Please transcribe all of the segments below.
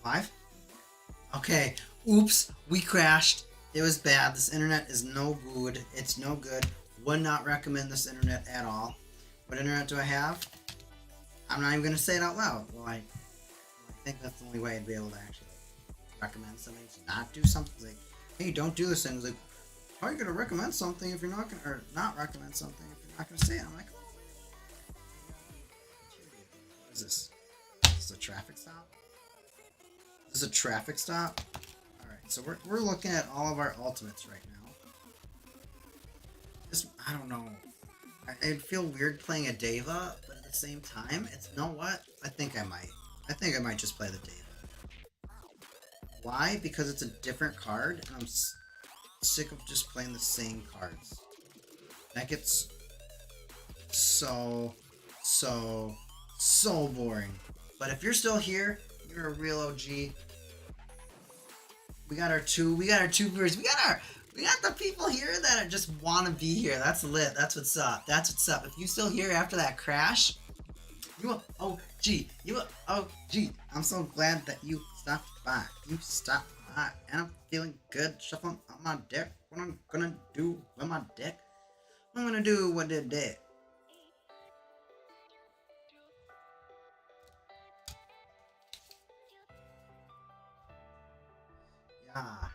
Live? Okay. Oops. We crashed. It was bad. This internet is no good. It's no good. Would not recommend this internet at all. What internet do I have? I'm not even going to say it out loud. Well, I think that's the only way I'd be able to actually recommend something to not do something. Like, hey, don't do this thing. It's like, how are you going to recommend something if you're not going to, or not recommend something if you're not going to say it? I'm like, oh, what is this? Is this a traffic stop? Is this a traffic stop? Alright, so we're looking at all of our ultimates right now. Just, I don't know. I'd feel weird playing a Deva, but at the same time, it's, you know what? I think I might. I think I might just play the Deva. Why? Because it's a different card, and I'm sick of just playing the same cards. That gets so boring. But if you're still here, you're a real OG. We got our two viewers. We got the people here that just want to be here. That's lit. That's what's up. That's what's up. If you still here after that crash, you a OG. You a OG. I'm so glad that you stopped by. You stopped by, and I'm feeling good. Shuffling on my deck. What I'm gonna do with my deck? I'm gonna do with the deck. Yeah.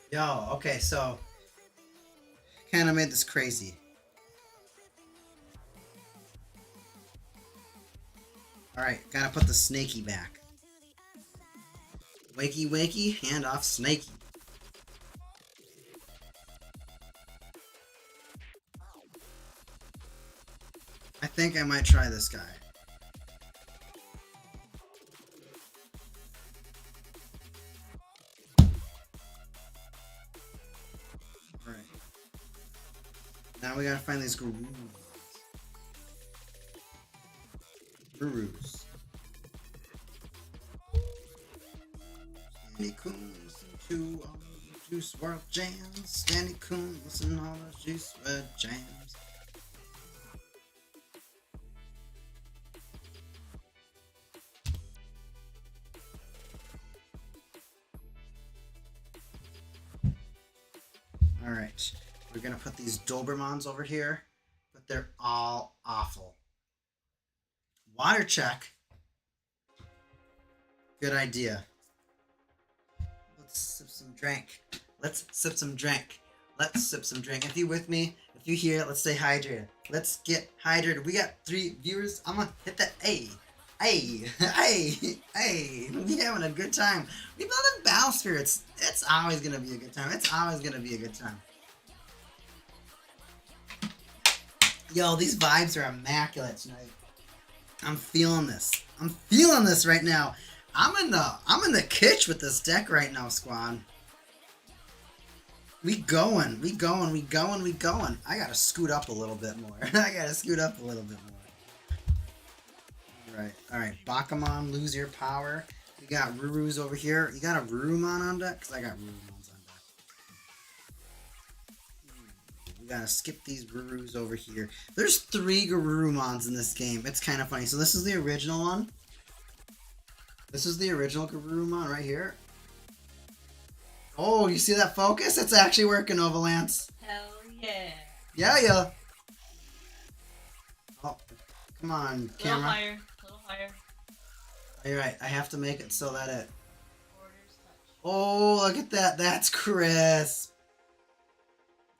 Yo, okay, so kind of made this crazy. Alright, gotta put the snaky back. Wakey, wakey, hand off snaky. I think I might try this guy. Alright. Now we gotta find these gurus. Gurus. Danny Coon, listen to all the Juice WRLD jams. Danny Coon, listen to all the Juice WRLD jams. Alright, we're gonna put these Dobermans over here, but they're all awful. Water check. Good idea. Let's sip some drink. Let's sip some drink. Let's sip some drink. If you with me, if you here, let's stay hydrated. Let's get hydrated. We got 3 viewers. I'm gonna hit that A. Hey, we having a good time. We building Battle Spirits. It's always gonna be a good time. It's always gonna be a good time. Yo, these vibes are immaculate tonight. I'm feeling this. I'm feeling this right now. I'm in the kitsch with this deck right now, squad. We going. I gotta scoot up a little bit more. Alright. Bakamon, lose your power. We got Rurus over here. You got a Rurumon on deck? Because I got Rurumons on deck. We gotta skip these Rurus over here. There's 3 Garurumons in this game. It's kind of funny. So this is the original one. This is the original Garurumon right here. Oh, you see that focus? It's actually working, Ovalance. Hell yeah. Yeah. Oh, come on, camera. A little higher. You're right. I have to make it so that it... Oh, look at that. That's crisp.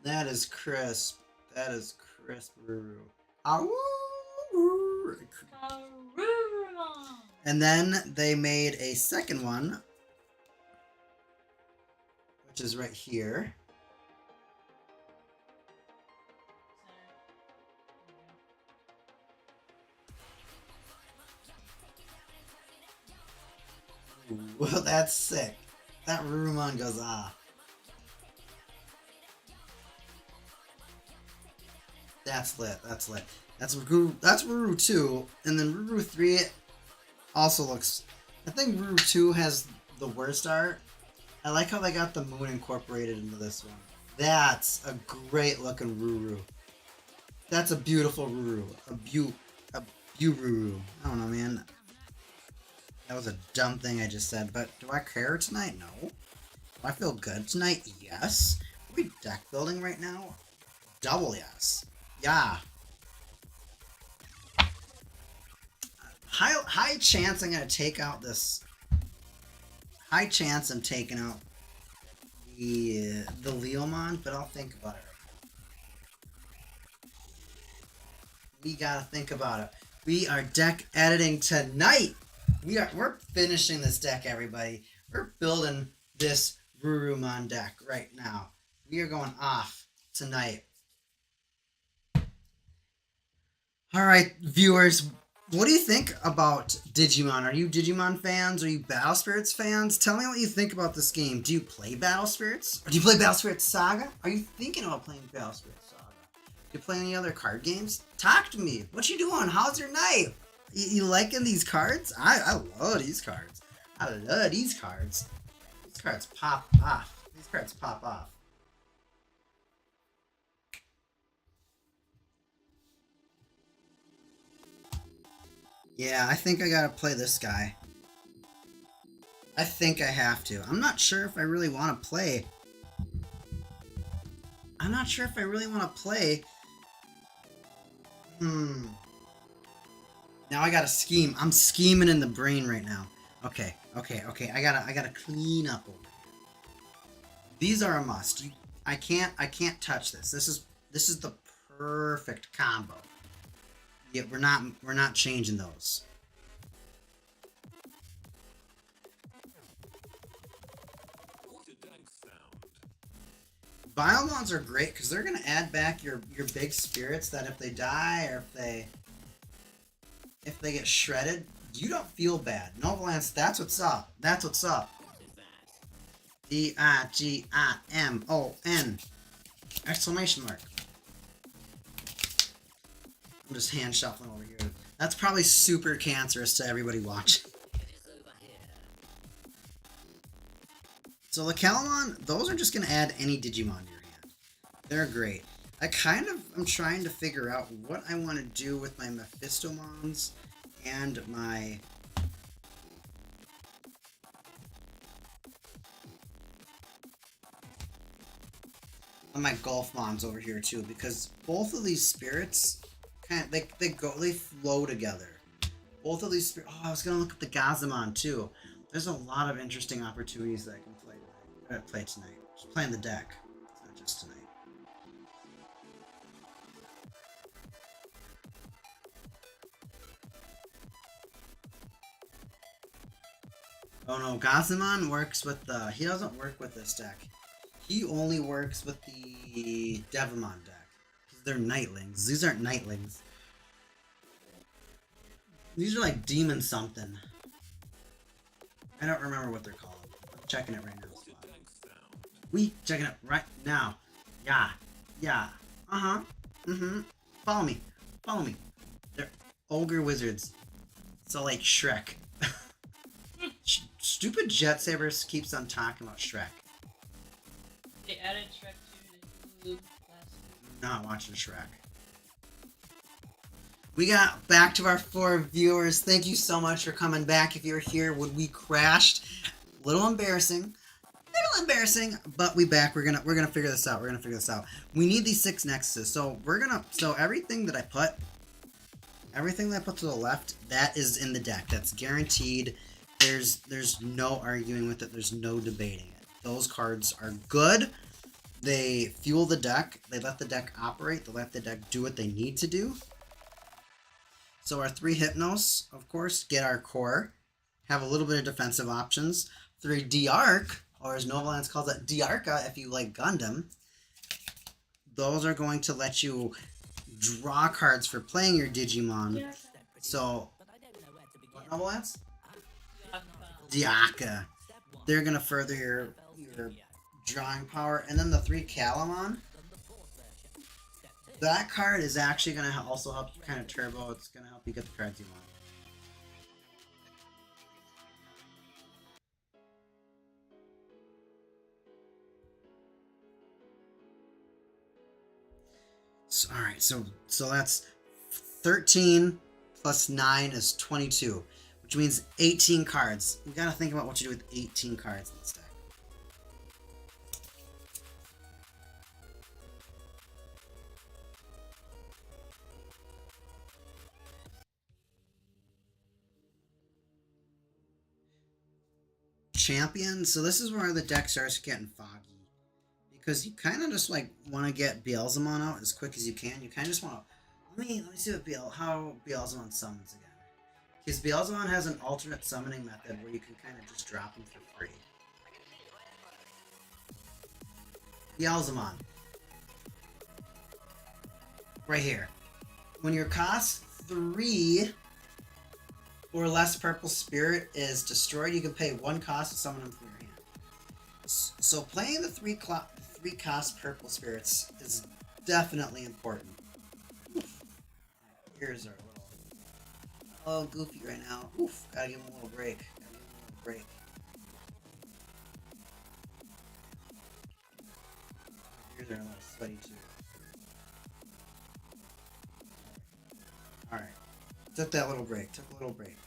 That is crisp. Ruru. And then they made a second one, which is right here. Ooh, that's sick. That Rurumon goes ah. That's lit. That's lit. That's Ruru 2, and then Ruru 3 also looks. I think Ruru 2 has the worst art. I like how they got the moon incorporated into this one. That's a great looking Ruru. That's a beautiful Ruru. A Ruru. I don't know, man. That was a dumb thing I just said, but do I care tonight? No. Do I feel good tonight? Yes. Are we deck building right now? Double yes. Yeah. High chance I'm gonna take out this. High chance I'm taking out the Leomon, but I'll think about it. We gotta think about it. We are deck editing tonight. We're finishing this deck, everybody. We're building this Rurumon deck right now. We are going off tonight. Alright, viewers, what do you think about Digimon? Are you Digimon fans? Are you Battle Spirits fans? Tell me what you think about this game. Do you play Battle Spirits? Or do you play Battle Spirits Saga? Are you thinking about playing Battle Spirits Saga? Do you play any other card games? Talk to me. What you doing? How's your night? You liking these cards? I love these cards. I love these cards. These cards pop off. These cards pop off. Yeah, I think I gotta play this guy. I think I have to. I'm not sure if I really want to play. I'm not sure if I really want to play. Now I gotta scheme. I'm scheming in the brain right now. Okay. I gotta clean up over here. These are a must. I can't touch this. This is the perfect combo. Yeah, we're not changing those. Beelzemons are great because they're gonna add back your big spirits that if they die or if they get shredded, you don't feel bad. Novalance, that's what's up. That's what's up. Digimon! Exclamation mark. I'm just hand shuffling over here. That's probably super cancerous to everybody watching. So the Calamon, those are just going to add any Digimon to your hand. They're great. I kind of am trying to figure out what I want to do with my Mephistomons and my... Golfmons over here too, because both of these spirits they flow together. Both of these spirits. Oh, I was gonna look at the Gazamon too. There's a lot of interesting opportunities that I can play tonight. Just playing the deck. It's not just tonight. Oh no, Gazamon works with the... He doesn't work with this deck. He only works with the Devimon deck. They're Nightlings. These aren't Nightlings. These are like Demon something. I don't remember what they're called. I'm checking it right now. We checking it right now. Yeah. Follow me. They're ogre wizards. So like Shrek. Stupid Jet Sabers keeps on talking about Shrek. They added Shrek 2 to Hulu last week. Not watching Shrek. We got back to our 4 viewers. Thank you so much for coming back. If you're here when we crashed, little embarrassing, but we back. We're gonna figure this out. We need these 6 nexuses. So everything that I put to the left, that is in the deck. That's guaranteed. There's no arguing with it. There's no debating it. Those cards are good. They fuel the deck. They let the deck operate. They let the deck do what they need to do. So our 3 Hypnos, of course, get our core. Have a little bit of defensive options. 3 D-Arc, or as Novalance calls it, D-Arca if you like Gundam. Those are going to let you draw cards for playing your Digimon. So, what, Novalance? Diaka. They're gonna further your drawing power, and then the 3 Calamon. That card is actually gonna also help you kind of turbo. It's gonna help you get the cards you want. So, all right, so that's 13 plus 9 is 22, which means 18 cards. You gotta think about what you do with 18 cards in this deck. Champion, so this is where the deck starts getting foggy. Because you kind of just like want to get Beelzemon out as quick as you can. You kind of just want to let me see how Beelzemon summons again. Because Beelzemon has an alternate summoning method where you can kind of just drop him for free. Beelzemon. Right here. When your cost 3 or less purple spirit is destroyed, you can pay 1 cost to summon him from your hand. So playing the 3 cost purple spirits is definitely important. Here's our little goofy right now. Oof, gotta give him a little break. Here's our little sweaty too. Alright. Took a little break. Alright.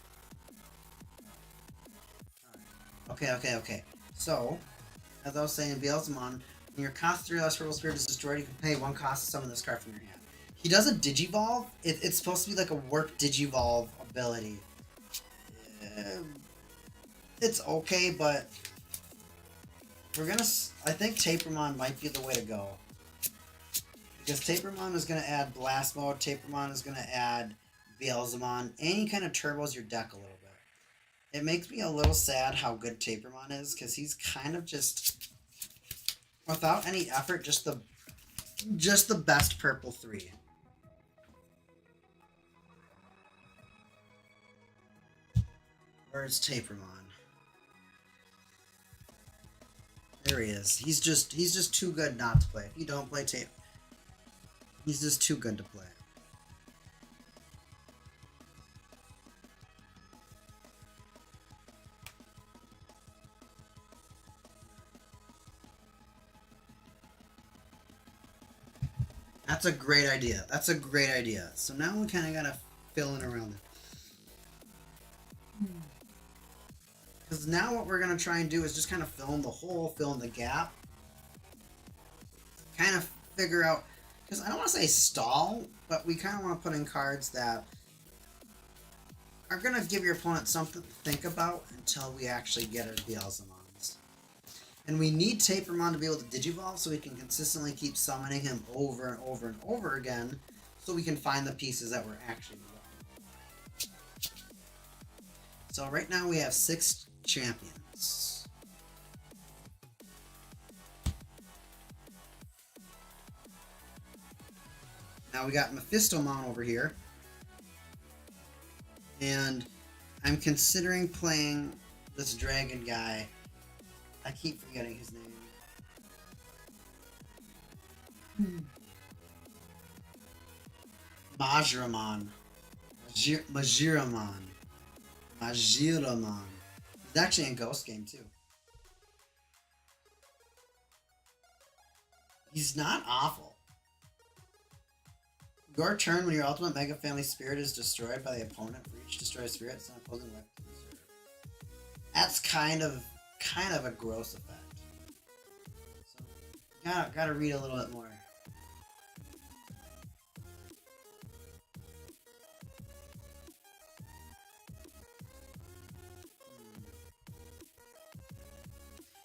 Okay. So, as I was saying, Beelzemon, when your cost 3 less purple spirit is destroyed, you can pay 1 cost to summon this card from your hand. He does a Digivolve. It's supposed to be like a warp Digivolve ability. It's okay, but I think Tapermon might be the way to go. Because Tapermon is going to add Blast Mode, Tapermon is going to add Beelzemon, and he kind of turbos your deck a little bit. It makes me a little sad how good Tapermon is, because he's kind of just, without any effort, just the best purple 3. Where's Tapermon? There he is. He's just too good not to play. If you don't play Taper, he's just too good to play. That's a great idea. So now we kind of gotta fill in around it. Because now what we're gonna try and do is just kind of fill in the hole, fill in the gap. Kind of figure out, because I don't want to say stall, but we kind of want to put in cards that are gonna give your opponent something to think about until we actually get our Beelzemons. And we need Tapermon to be able to Digivolve so we can consistently keep summoning him over and over and over again so we can find the pieces that we're actually wanting. So right now we have 6 champions. Now we got Mephistomon over here. And I'm considering playing this dragon guy. I keep forgetting his name. Majiramon. Majiramon. He's actually in Ghost Game too. He's not awful. Your turn, when your ultimate Mega Family Spirit is destroyed by the opponent for each destroyed spirit, it's an opposing weapon to reserve. That's kind of a gross effect. So gotta read a little bit more.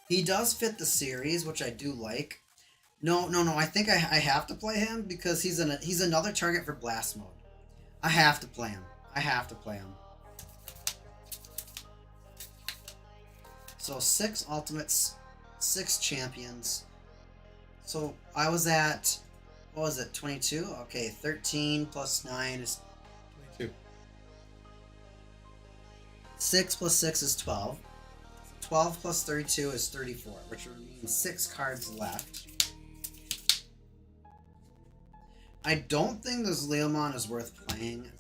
He does fit the series, which I do like. No. I think I have to play him because he's another target for Blast Mode. I have to play him. So 6 ultimates, 6 champions. So I was at, what was it, 22? Okay, 13 plus 9 is 22. 6 plus 6 is 12. 12 plus 32 is 34, which means 6 cards left. I don't think this Leomon is worth playing.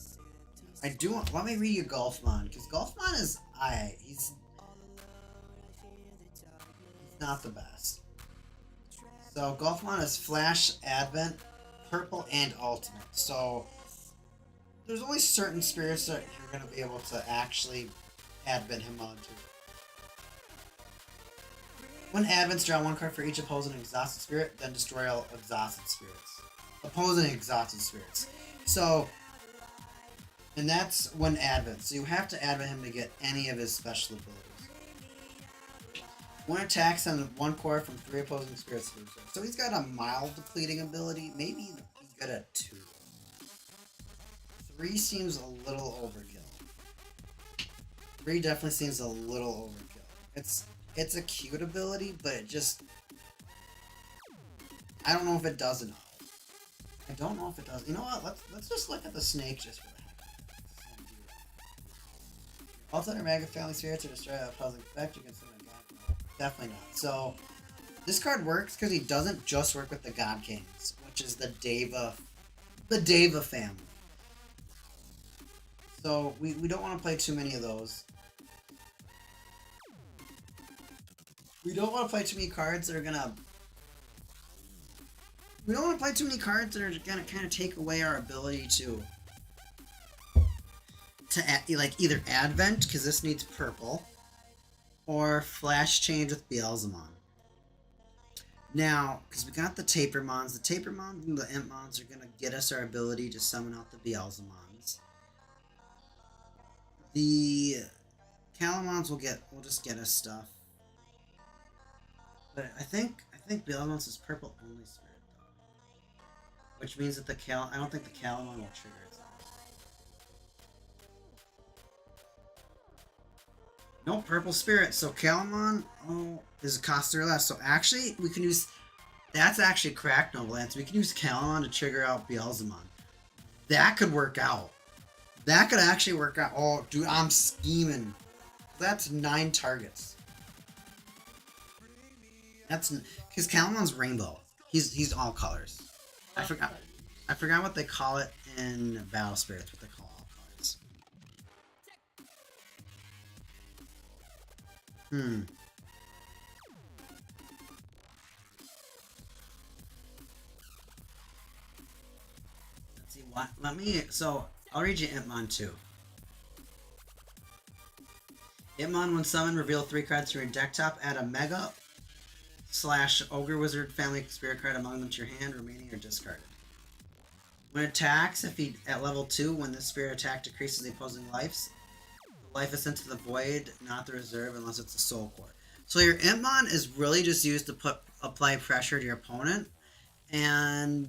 I do want. Let me read you Golfmon, because Golfmon is. He's not the best. So Golfmon is Flash, Advent, Purple, and Ultimate. So there's only certain spirits that you're going to be able to actually Advent him onto. When Advents, draw 1 card for each opposing exhausted spirit, then destroy all exhausted spirits. Opposing exhausted spirits. So, and that's when Advent. So you have to Advent him to get any of his special abilities. 1 attacks on 1 core from 3 opposing spirits. So he's got a mild depleting ability. Maybe he's good at 2. 3 seems a little overkill. 3 definitely seems a little overkill. It's a cute ability, but it just... I don't know if it does enough. I don't know if it does. You know what? Let's just look at the snake just for the heck of it. Alternate Mega Family Spirits are destroyed at opposing effect. You can send a god. Definitely not. So this card works because he doesn't just work with the God Kings, which is the Deva family. So we don't want to play too many of those. We don't want to play too many cards that are gonna. We don't want to play too many cards that are gonna kind of take away our ability to like either Advent, because this needs purple, or Flash Change with Beelzemon. Now, because we got the Tapermons and the Impmons are gonna get us our ability to summon out the Beelzemons. The Calamons will just get us stuff. But I think Beelzemon's is purple only spirit though, which means that I don't think the Calamon will trigger it. No purple spirit, so Calamon is a cost 3 less. So actually, we can use. That's actually cracked Noblance. We can use Calamon to trigger out Beelzemon. That could work out. That could actually work out. Oh, dude, I'm scheming. That's 9 targets. That's because Calamon's rainbow. He's all colors. I forgot what they call it in Battle Spirits. What they call all colors. Let's see what. So I'll read you Impmon too. Impmon, when summoned, reveal 3 cards from your deck top. Add a Mega / Ogre Wizard family spirit card among them to your hand. Remaining are discarded. When it attacks, if he at level 2, when this spirit attack decreases the opposing lives, the life is sent to the void, not the reserve, unless it's a soul core. So your Impmon is really just used to apply pressure to your opponent, and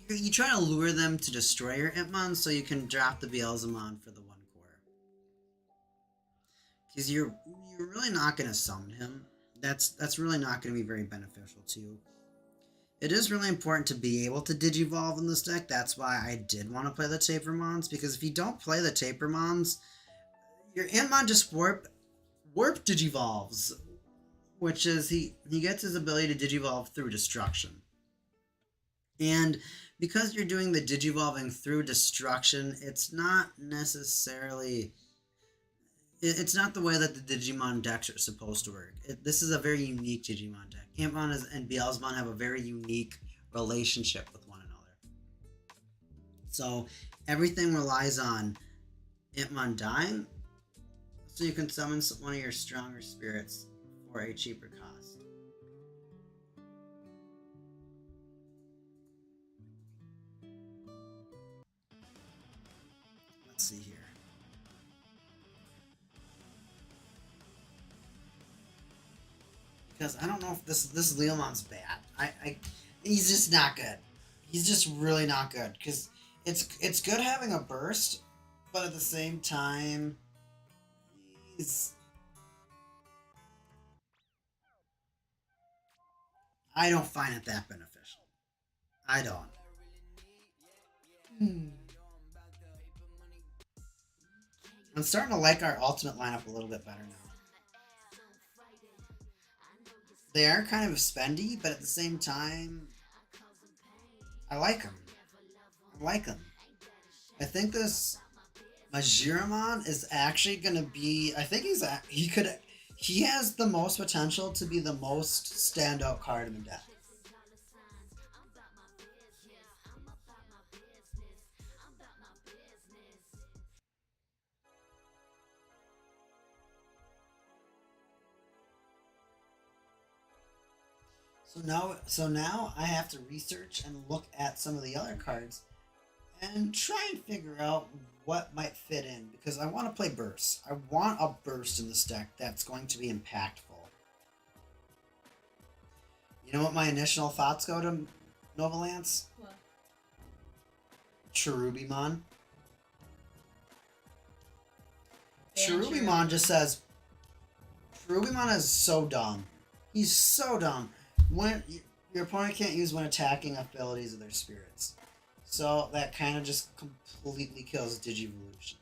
you try to lure them to destroy your Impmon so you can drop the Beelzemon for the 1 core. Because you're really not going to summon him. That's really not going to be very beneficial to you. It is really important to be able to Digivolve in this deck. That's why I did want to play the Tapermons, because if you don't play the Tapermons, your Impmon just warp Digivolves, which is he gets his ability to Digivolve through destruction. And because you're doing the Digivolving through destruction, it's not necessarily... It's not the way that the Digimon decks are supposed to work. This is a very unique Digimon deck. Impmon and Beelzemon have a very unique relationship with one another. So everything relies on Impmon dying, so you can summon one of your stronger spirits for a cheaper cost. Let's see here. Because I don't know if this Leomon's bad. He's just not good. He's just really not good. Because it's good having a burst, but at the same time, I don't find it that beneficial. I don't. I'm starting to like our ultimate lineup a little bit better now. They are kind of spendy, but at the same time, I like them. I like them. I think this Majiramon is actually gonna be. I think he has the most potential to be the most standout card in the deck. So now I have to research and look at some of the other cards and try and figure out what might fit in because I want to play burst. I want a burst in this deck that's going to be impactful. You know what my initial thoughts go to, Nova Lance? What? Cherubimon. Cherubimon. Cherubimon just says, Cherubimon is so dumb. He's so dumb. When your opponent can't use when attacking abilities of their spirits. So that kind of just completely kills Digivolution.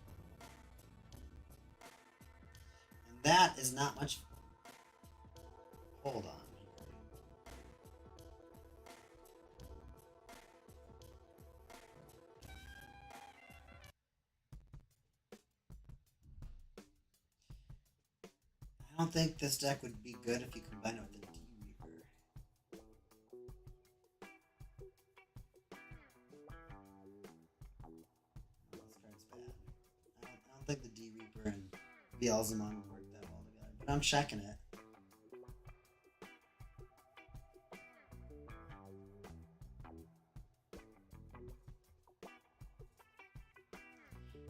And that is not much. Hold on. I don't think this deck would be good if you combine it with the D-Reaper. This card's bad. I don't think the D-Reaper and Beelzemon would work that well together, but I'm checking it.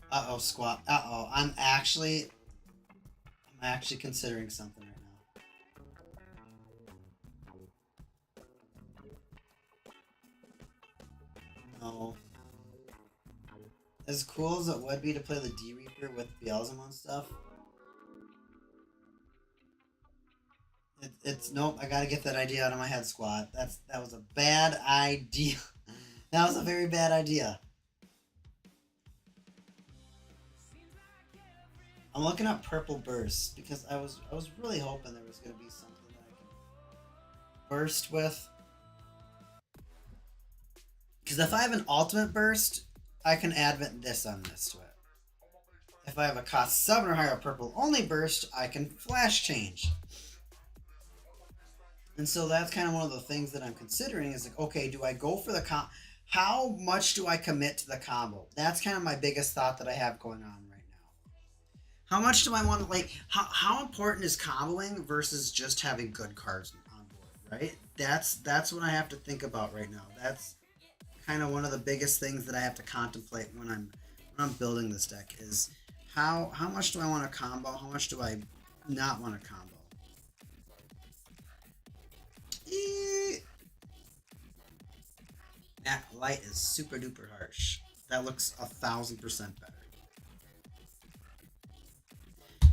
Uh-oh, squat. Uh-oh, I'm actually considering something right now. No. As cool as it would be to play the D-Reaper with Beelzemon stuff, it's nope. I gotta get that idea out of my head, squad. That was a bad idea. That was a very bad idea. I'm looking up Purple Burst because I was really hoping there was gonna be something that I could burst with. Because if I have an ultimate burst, I can advent this on this to it. If I have a cost 7 or higher purple only burst, I can flash change. And so that's kind of one of the things that I'm considering is like, okay, do I go for the how much do I commit to the combo? That's kind of my biggest thought that I have going on right now. How much do I want to, like, how important is comboing versus just having good cards on board, right? That's what I have to think about right now. That's kind of one of the biggest things that I have to contemplate when I'm building this deck is how much do I want to combo? How much do I not want to combo? That light is super duper harsh. That looks 1,000% better.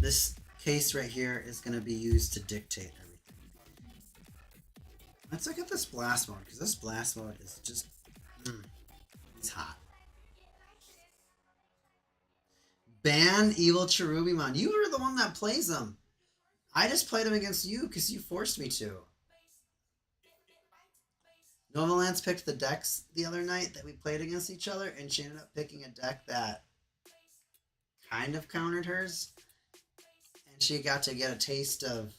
This case right here is going to be used to dictate everything. Let's look at this blast mode because this blast mode is just it's hot. Ban Evil Cherubimon. You were the one that plays them. I just played them against you because you forced me to. Nova Lance picked the decks the other night that we played against each other, and she ended up picking a deck that kind of countered hers. And she got to get a taste of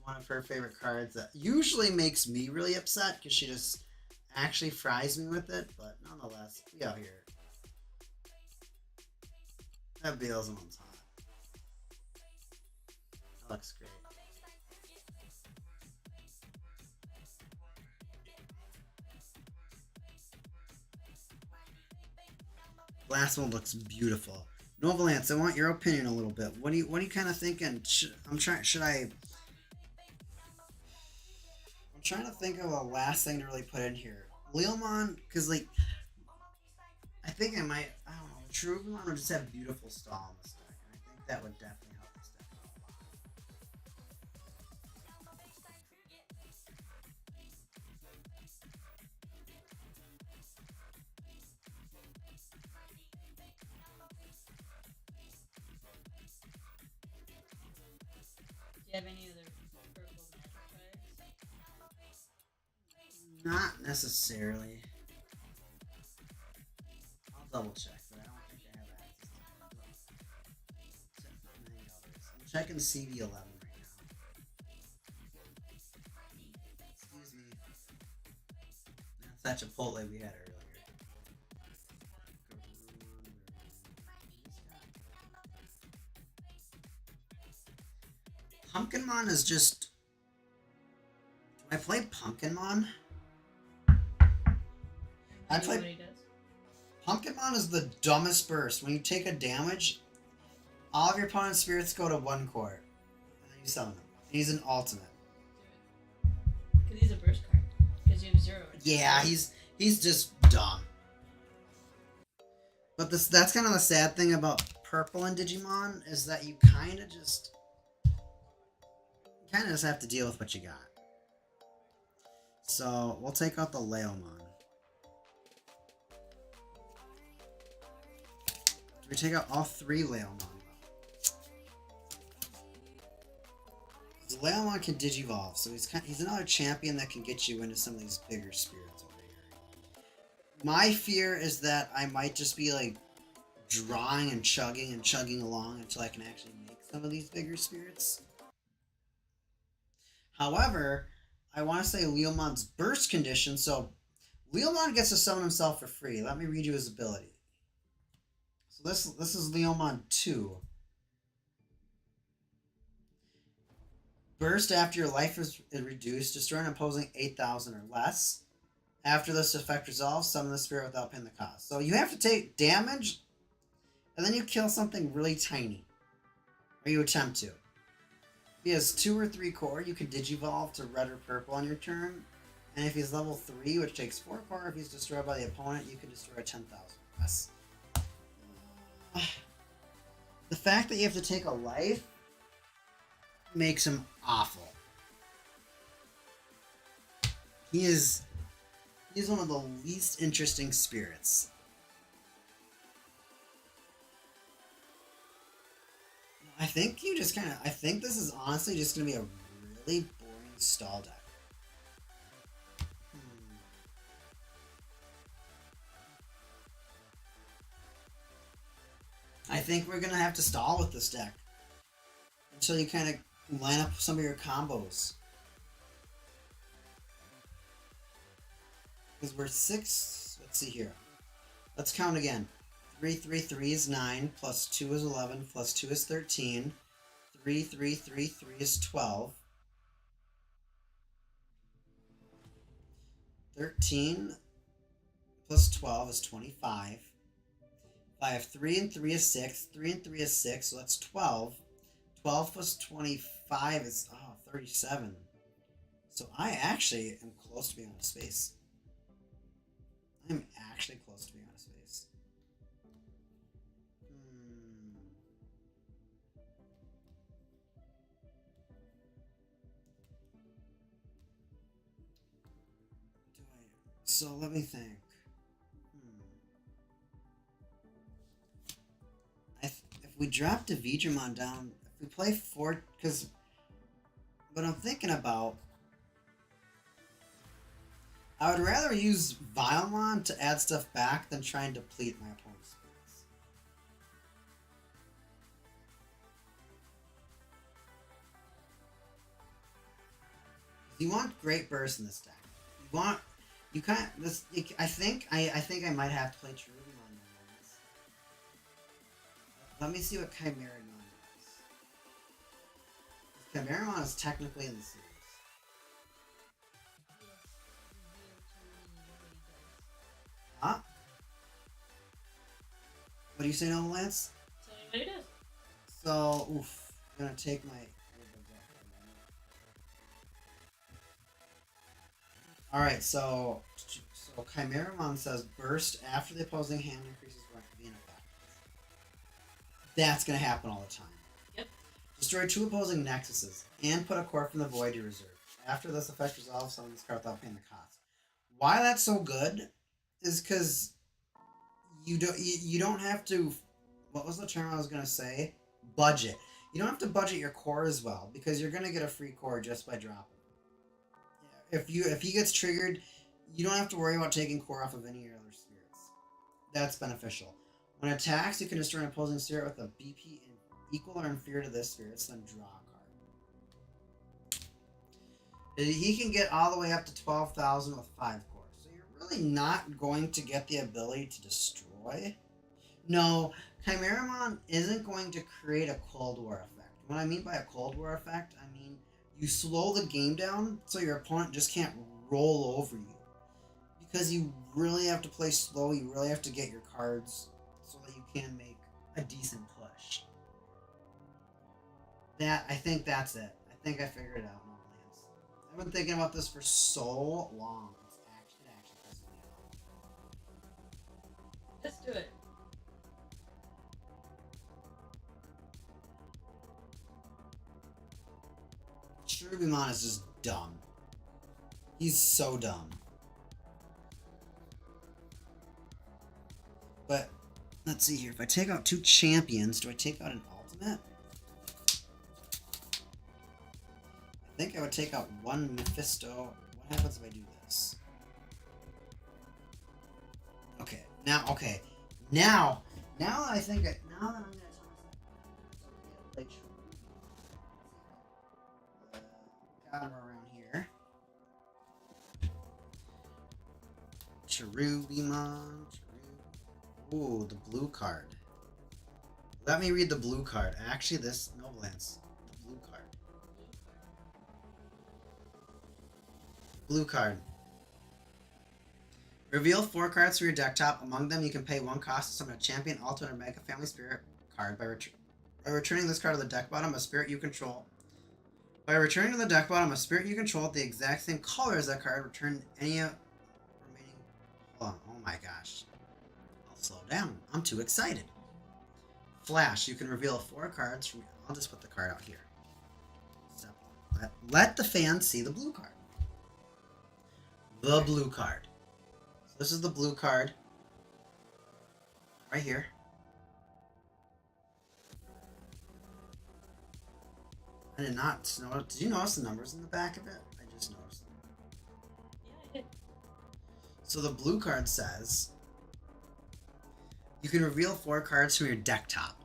one of her favorite cards that usually makes me really upset because she just actually fries me with it, but nonetheless, we out here. That Beelzemon's hot. That looks great. Last one looks beautiful. Nova Lance, I want your opinion a little bit. What are you kind of thinking? I'm trying to think of a last thing to really put in here. Leomon, because like I think I don't know, Cherubimon would just have beautiful stall in this deck, and I think that would definitely help this deck out a lot. Do you have any other purple magic Not necessarily. I'll double check, but I don't think I have access to many others. I'm checking CV11 right now. Excuse me. That's that Chipotle we had earlier. Pumpkinmon is just. Do I play Pumpkinmon? I You know play. what he does? Pumpkinmon is the dumbest burst. When you take a damage, all of your opponent's spirits go to 1 court. And then you summon them. And he's an ultimate. Because he's a burst card. Because you have 0. Yeah, he's just dumb. But that's kind of the sad thing about purple in Digimon is that you kind of just have to deal with what you got. So we'll take out the Leomon. We take out all 3 Leomon. The Leomon can Digivolve, so he's another champion that can get you into some of these bigger spirits over here. My fear is that I might just be like drawing and chugging along until I can actually make some of these bigger spirits. However, I want to say Leomon's burst condition, so Leomon gets to summon himself for free. Let me read you his ability. So this is Leomon 2. Burst after your life is reduced, destroy an opposing 8,000 or less. After this effect resolves, summon the spirit without paying the cost. So you have to take damage, and then you kill something really tiny. Or you attempt to. If he has 2 or 3 core, you can Digivolve to red or purple on your turn. And if he's level 3, which takes 4 core, if he's destroyed by the opponent, you can destroy 10,000 or less. The fact that you have to take a life makes him awful. He's one of the least interesting spirits. I think I think this is honestly just going to be a really boring stall deck. I think we're going to have to stall with this deck until you kind of line up some of your combos. Because we're 6, let's see here. Let's count again. 3, 3, 3 is 9, plus 2 is 11, plus 2 is 13. 3, 3, 3, 3 is 12. 13 plus 12 is 25. If I have 3 and 3 is 6. 3 and 3 is 6, so that's 12. 12 plus 25 is 37. So I actually am close to being out of space. I'm actually close to being out of space. So let me think. If we drop Digimon down, if we play 4, because what I'm thinking about, I would rather use Beelzemon to add stuff back than try and deplete my opponent's spirits. You want great burst in this deck. I think I might have to play Cherubimon on this. Let me see what Chimeramon is. Chimeramon is technically in the series. Huh? What do you say, Nova Lance? Tell me what it is. So, I'm gonna take my. Alright, so Chimeramon says burst after the opposing hand increases rank being effect. That's gonna happen all the time. Yep. Destroy 2 opposing nexuses and put a core from the void to reserve. After this effect resolves, summon this card without paying the cost. Why that's so good is because you don't have to. What was the term I was gonna say? Budget. You don't have to budget your core as well because you're gonna get a free core just by dropping. If he gets triggered, You don't have to worry about taking core off of any of your other spirits. That's beneficial. When attacks, you can destroy an opposing spirit with a BP equal or inferior to this spirit, then draw a card. He can get all the way up to 12,000 with 5 cores. So you're really not going to get the ability to destroy. No, Chimeramon isn't going to create a Cold War effect. What I mean by a Cold War effect, I mean you slow the game down so your opponent just can't roll over you. Because you really have to play slow, you really have to get your cards so that you can make a decent push. I think that's it. I think I figured it out, Lance. I've been thinking about this for so long. It actually pisses me off. Let's do it. Cherubimon is just dumb. He's so dumb. But, let's see here. If I take out 2 champions, do I take out an ultimate? I think I would take out 1 Mephisto. What happens if I do this? Okay. Now I think now that I'm going to tell myself, play got him around here. Cherubimon. Ooh, the blue card. Let me read the blue card. Actually, this Noblance. The blue card. Blue card. Reveal 4 cards from your deck top. Among them, you can pay 1 cost to summon a champion, alternate, or mega family spirit card by returning this card to the deck bottom, a spirit you control. By returning to the deck bottom a spirit you control with the exact same color as that card, return any remaining. Hold on. Oh my gosh. I'll slow down. I'm too excited. Flash. You can reveal 4 cards from. I'll just put the card out here. Step 1. Let the fans see the blue card. The blue card. So this is the blue card. Right here. I did not notice. Did you notice the numbers in the back of it? I just noticed them. Yeah, I did. So the blue card says, you can reveal 4 cards from your deck top.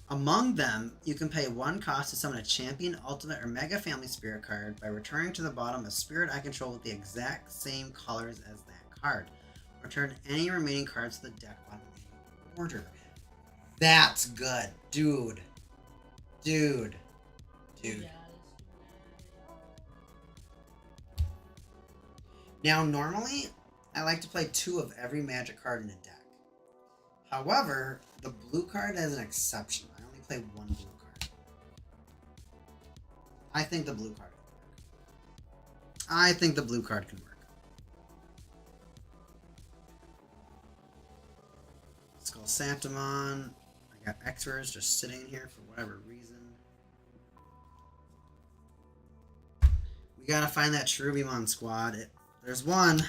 Among them, you can pay 1 cost to summon a champion, ultimate, or mega family spirit card by returning to the bottom a spirit I control with the exact same colors as that card. Return any remaining cards to the deck bottom in order. That's good. Dude. Yeah, Now, normally, I like to play 2 of every magic card in a deck. However, the blue card has an exception. I only play 1 blue card. I think the blue card can work. I think the blue card can work. Skull Santamon. I got X-Rays just sitting in here for whatever reason. We gotta find that Cherubimon squad. There's one.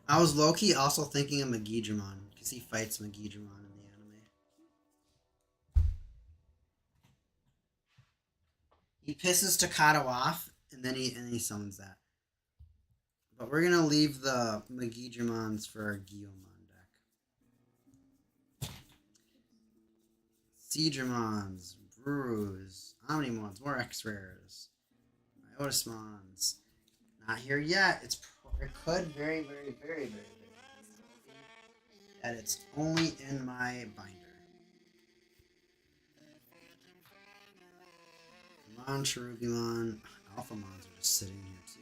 I was low-key also thinking of Megidramon, because he fights Megidramon in the anime. He pisses Takato off, and then he summons that. But we're gonna leave the Megidramons for our Guillemon deck. Seadramons, Brews, Omnimons, more X-Rares, Iotismons. Not here yet. It could very, very, very, very, very that it's only in my binder. Come on, Cherubimon. Alphamons are just sitting here too.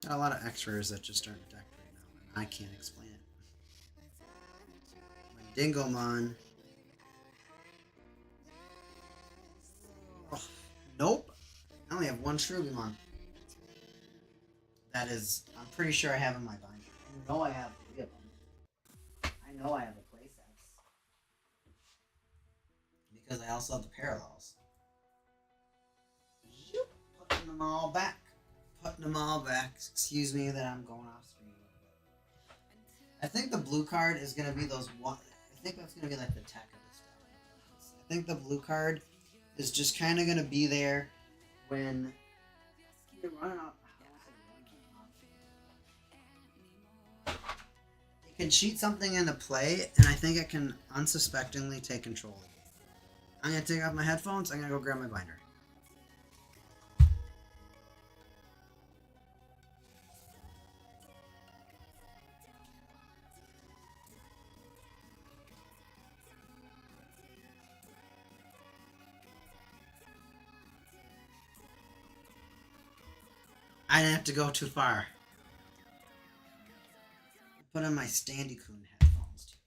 Got a lot of X-Rares that just aren't decked right now, and I can't explain it. Dingomon. Oh, nope. I only have 1 Cherubimon. That is, I'm pretty sure I have in my binder. I know I have 3 of them. I know I have the playsets. Because I also have the parallels. Putting them all back. Excuse me that I'm going off screen. I think the blue card is going to be those one. I think that's going to be like the tech of this stuff. I think the blue card is just kind of going to be there when You're running out. It can cheat something into play, and I think it can unsuspectingly take control of the game. I'm gonna take off my headphones. I'm gonna go grab my binder. I didn't have to go too far. Put on my Standy Coon headphones too.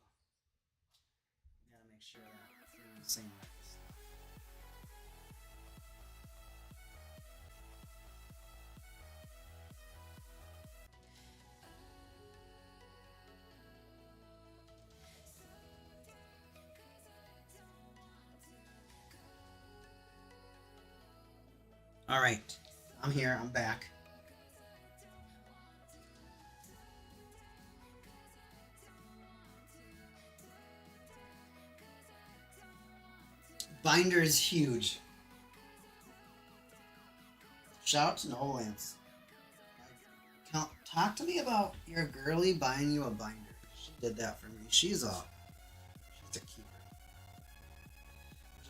Gotta make sure that they're in the same place. All right, I'm here. I'm back. Binder is huge. Shout out to Nolance. Talk to me about your girly buying you a binder. She did that for me. She's a keeper.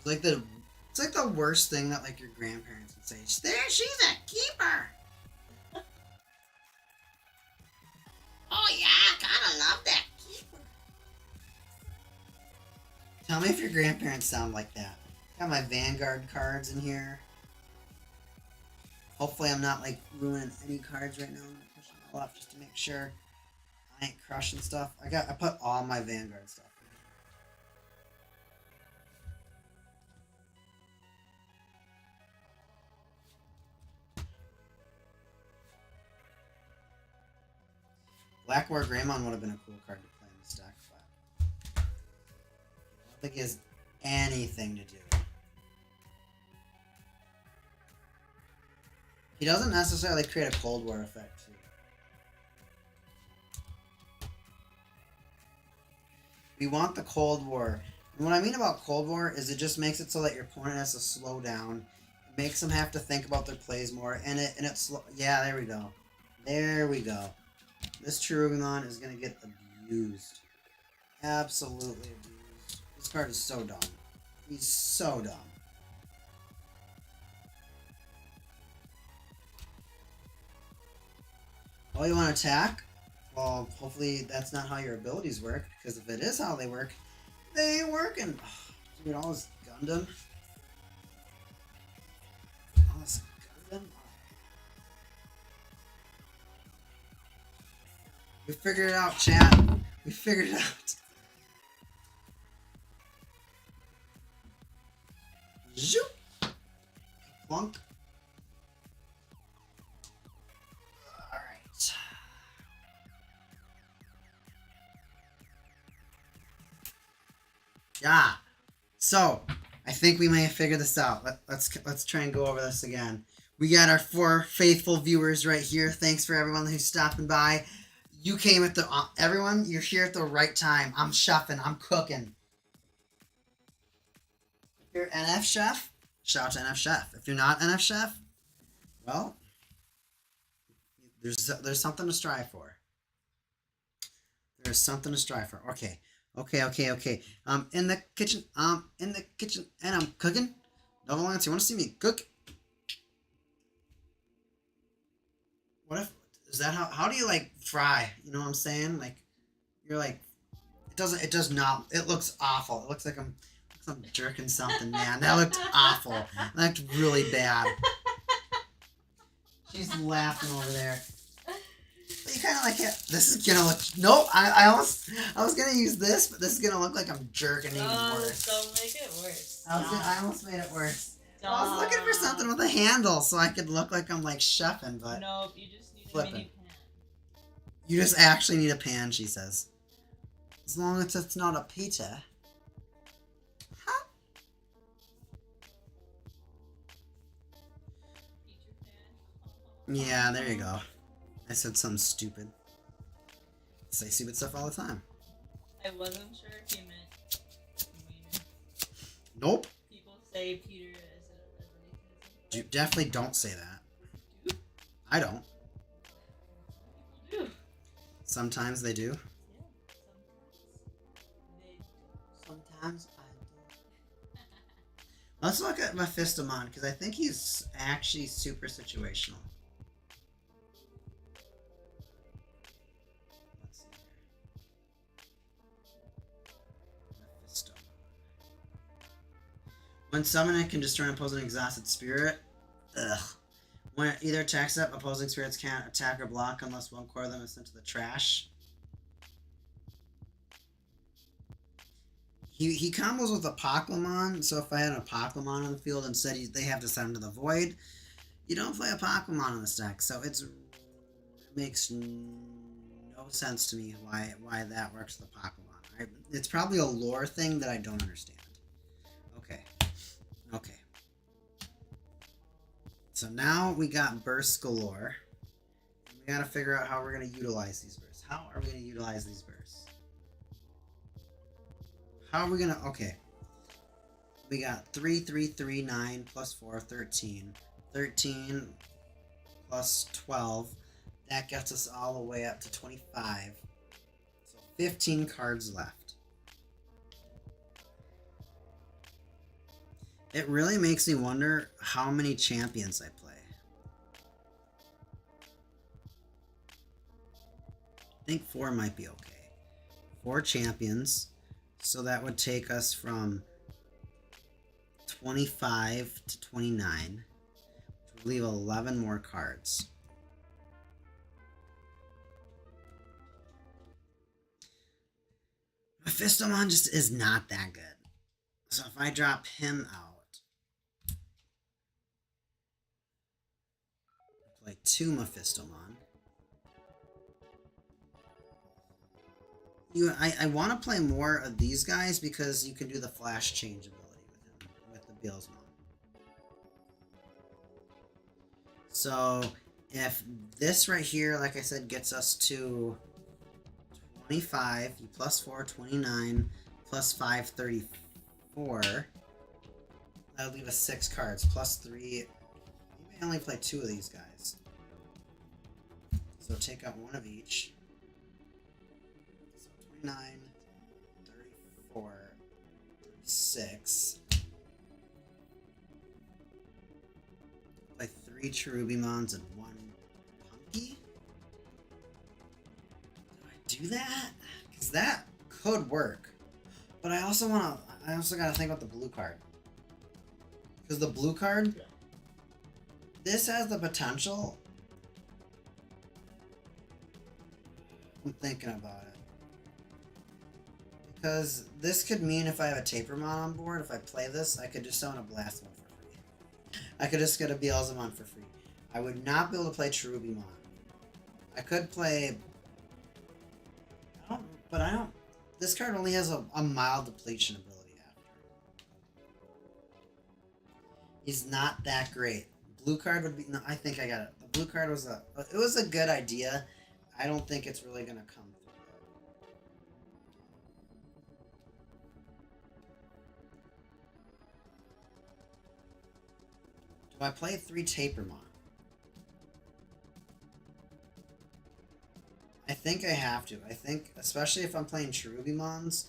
It's like the worst thing that like your grandparents would say. There, she's a keeper. Oh yeah, I kinda love that keeper. Tell me if your grandparents sound like that. Got my Vanguard cards in here. Hopefully I'm not like ruining any cards right now. I'm gonna push them all up just to make sure I ain't crushing stuff. I put all my Vanguard stuff in. Black War Greymon would have been a cool card to play in this deck, but I don't think it has anything to do. He doesn't necessarily create a Cold War effect, too. We want the Cold War. And what I mean about Cold War is it just makes it so that your opponent has to slow down. It makes them have to think about their plays more. And it's yeah, there we go. There we go. This Chirugimon is going to get abused. Absolutely abused. This card is so dumb. He's so dumb. Oh, you want to attack? Well, hopefully that's not how your abilities work, because if it is how they work, they ain't working. Oh, dude, all this Gundam. All this Gundam. We figured it out, chat. We figured it out. Zoop. Plunk. Alright. Yeah. So, I think we may have figured this out. Let's try and go over this again. We got our 4 faithful viewers right here. Thanks for everyone who's stopping by. You came at the... everyone, you're here at the right time. I'm chefing. I'm cooking. If you're NF Chef, shout out to NF Chef. If you're not NF Chef, well, there's something to strive for. There's something to strive for. Okay. In the kitchen, and I'm cooking. Double Lance, you want to see me cook? What if, is that how do you like fry? You know what I'm saying? Like, you're like, it does not, it looks awful. It looks like I'm jerking something, man. That looked awful. That looked really bad. She's laughing over there. But you kind of like it. This is gonna look. Nope. I was gonna use this, but this is gonna look like I'm jerking even worse. Don't make it worse. I almost made it worse. Well, I was looking for something with a handle so I could look like I'm like chefing, but nope. You just need flipping. a mini pan. You just actually need a pan, she says. As long as it's not a pita. Huh? Yeah, there you go. I said something stupid. I say stupid stuff all the time. I wasn't sure if you meant wiener. Nope. People say Peter as a You definitely don't say that. I don't. People do. Sometimes they do. Yeah, Sometimes I do. Let's look at Mephistopheles because I think he's actually super situational. Let's see here. Mephistopheles. When summoned, it can destroy an opposing exhausted spirit. Ugh. When it either attacks up, opposing spirits can't attack or block unless one core of them is sent to the trash. He combos with a Pokemon, so if I had a Pokemon on the field and said they have to send him to the Void, you don't play a Pokemon in this deck, so it makes no sense to me why that works with a Pokemon. It's probably a lore thing that I don't understand. Okay. So now we got bursts galore. We gotta figure out how we're gonna utilize these bursts. How are we gonna utilize these bursts? How are we gonna... Okay. We got 3, 3, 3, 9, plus 4, 13. 13 plus 12. That gets us all the way up to 25. So 15 cards left. It really makes me wonder how many champions I play. I think 4 might be okay. 4 champions. So that would take us from 25 to 29. Which would leave 11 more cards. Mephistopheles just is not that good. So if I drop him out, play 2 Mephistopheles. I want to play more of these guys because you can do the flash change ability with him, with the Beelzemon. So if this right here, like I said, gets us to 25, you plus 4, 29, plus 5, 34, that'll leave us 6 cards, plus 3, you may only play 2 of these guys. So take out 1 of each. 9, 34, 36. Play 3 Cherubimons and 1 Punky. Do I do that? Because that could work. But I also gotta think about the blue card. Because the blue card, this has the potential. I'm thinking about it. Because this could mean if I have a Tapermon on board, if I play this, I could just summon a Blasphemon for free. I could just get a Beelzemon for free. I would not be able to play Cherubimon. I could play... I don't... This card only has a mild depletion ability after. He's not that great. Blue card would be... No, I think I got it. The blue card was a... It was a good idea. I don't think it's really going to come through. Do I play 3 Tapermon? I think I have to. I think, especially if I'm playing Cherubimons,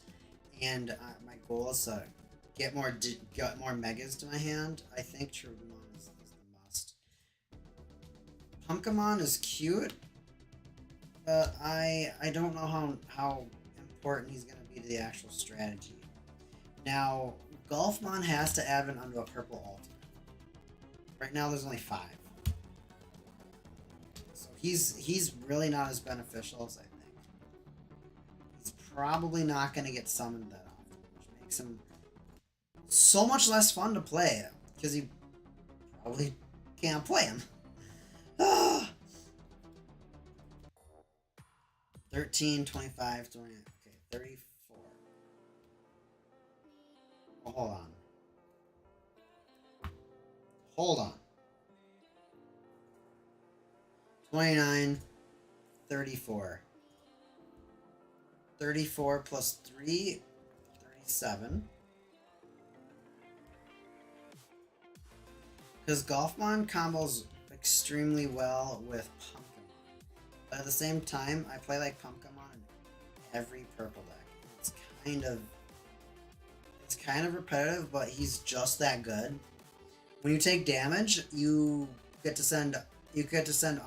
and my goal is to get more Megas to my hand, I think Cherubimon is the must. Pumpkemon is cute, but I don't know how important he's going to be to the actual strategy. Now, Golfmon has to advent onto a purple ultimate. Right now, there's only 5. So he's really not as beneficial as I think. He's probably not going to get summoned that often, which makes him so much less fun to play, because you probably can't play him. 13, 25, 20, okay, 34. Oh, hold on. Hold on. 29, 34. 34 plus 3, 37. Because Golfmon combos, like, extremely well with Pumpkinmon. But at the same time, I play like Pumpkinmon in every purple deck. It's kind of repetitive, but he's just that good. When you take damage, you get to send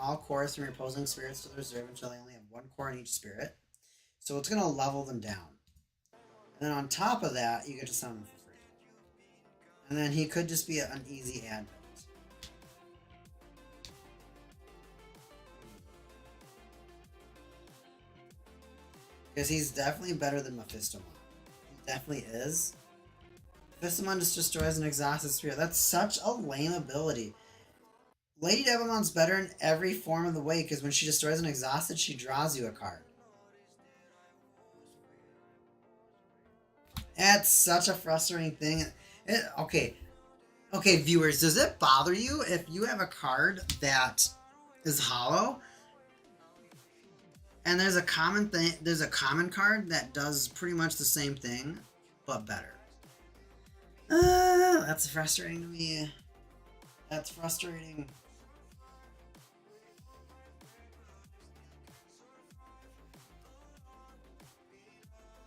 all cores from your opposing spirits to the reserve until they only have 1 core in each spirit. So it's gonna level them down. And then on top of that, you get to summon them for free. And then he could just be an easy add build. Because he's definitely better than Mephistомon. He definitely is. Beelzemon just destroys an exhausted spirit. That's such a lame ability. Lady Devilmon's better in every form of the way because when she destroys an exhausted, she draws you a card. That's such a frustrating thing. Okay, viewers, does it bother you if you have a card that is hollow and there's a common card that does pretty much the same thing but better? That's frustrating to me. That's frustrating.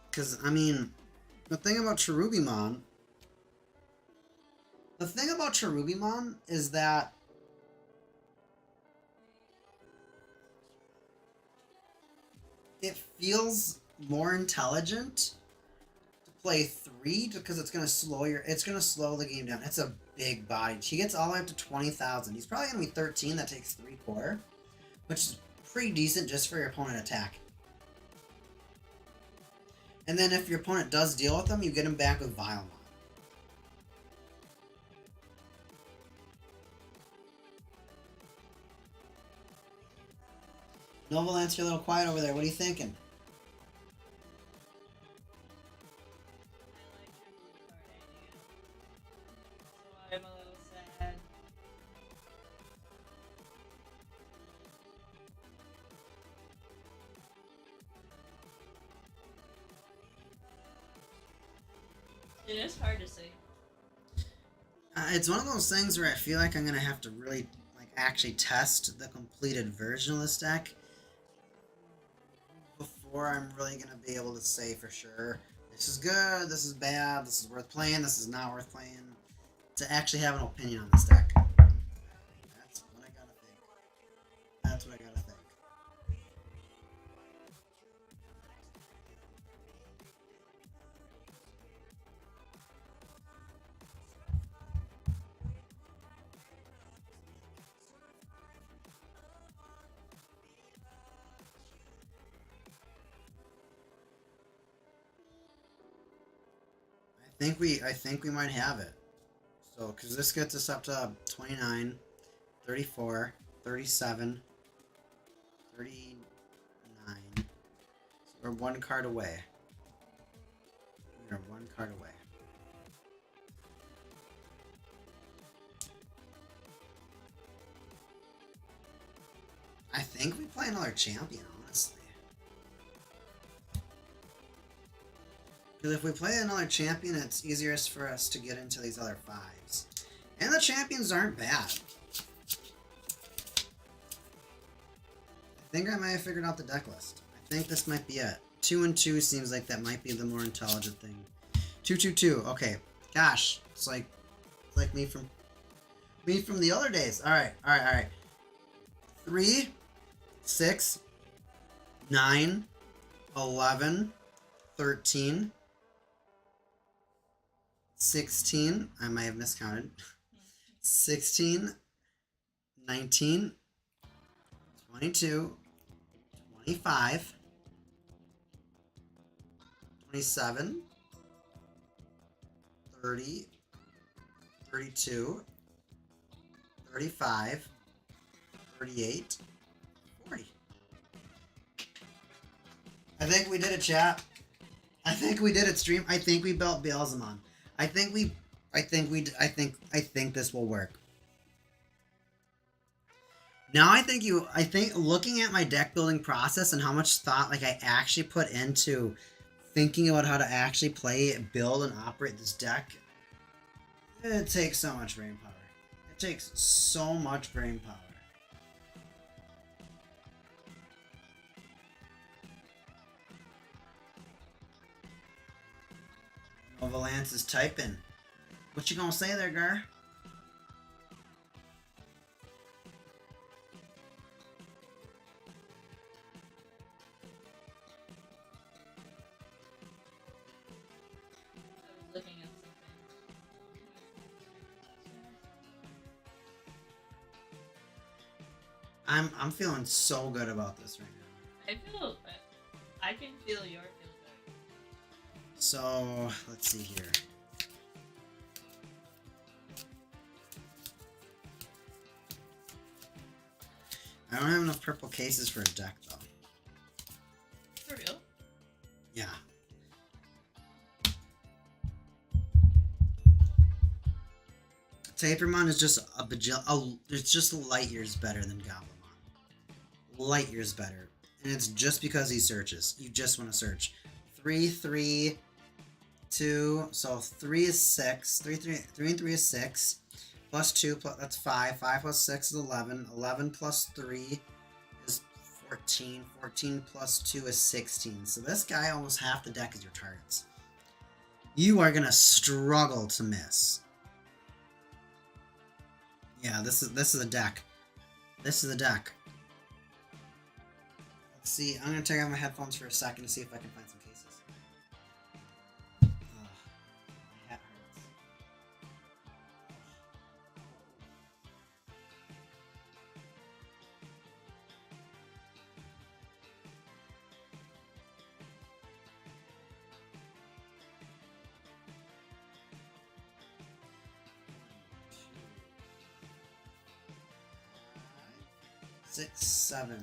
Because, I mean, the thing about Cherubimon is that it feels more intelligent play 3 because it's gonna slow the game down. It's a big body. He gets all the way up to 20,000. He's probably gonna be 13. That takes 3 core, which is pretty decent just for your opponent attack. And then if your opponent does deal with them, you get him back with Vilemon. Novalance, you're a little quiet over there. What are you thinking? I'm a little sad. It is hard to say. It's one of those things where I feel like I'm gonna have to really actually test the completed version of this deck before I'm really gonna be able to say for sure this is good, this is bad, this is worth playing, this is not worth playing. To actually have an opinion on this deck. That's what I gotta think. That's what I gotta think. I think we might have it. So, because this gets us up to 29, 34, 37, 39. So we're 1 card away. We're 1 card away. I think we play another champion, honestly. Because if we play another champion, it's easier for us to get into these other 5s. And the champions aren't bad. I think I might have figured out the deck list. I think this might be it. 2 and 2 seems like that might be the more intelligent thing. 2, 2, 2. Okay. Gosh, it's like me from the other days. All right. 3, 6, 9, 11, 13. 16, I might have miscounted. 16, 19, 22, 25, 27, 30, 32, 35, 38, 40. I think we did it, chat. I think we did it, stream. I think we built Beelzemon. I think this will work. Now I think looking at my deck building process and how much thought I actually put into thinking about how to actually play, build, and operate this deck, it takes so much brain power. It takes so much brain power. Valance is typing. What you gonna say there, Gar? I was looking at something. I'm feeling so good about this right now. I can feel your feel good. So let's see here. I don't have enough purple cases for a deck though. For real? Yeah. Tapermon is just it's just light years better than Goblimon. Light years better. And it's just because he searches. You just want to search. 3, 3, 2. So 3 is 6. 3 and 3 is 6. Plus 2, that's 5. 5 plus 6 is 11. 11 plus 3 is 14. 14 plus 2 is 16. So this guy, almost half the deck is your targets. You are going to struggle to miss. Yeah, this is a deck. This is a deck. Let's see. I'm gonna take out my headphones for a second to see if I can find some cases. My head hurts. 6, 7, 8, 9,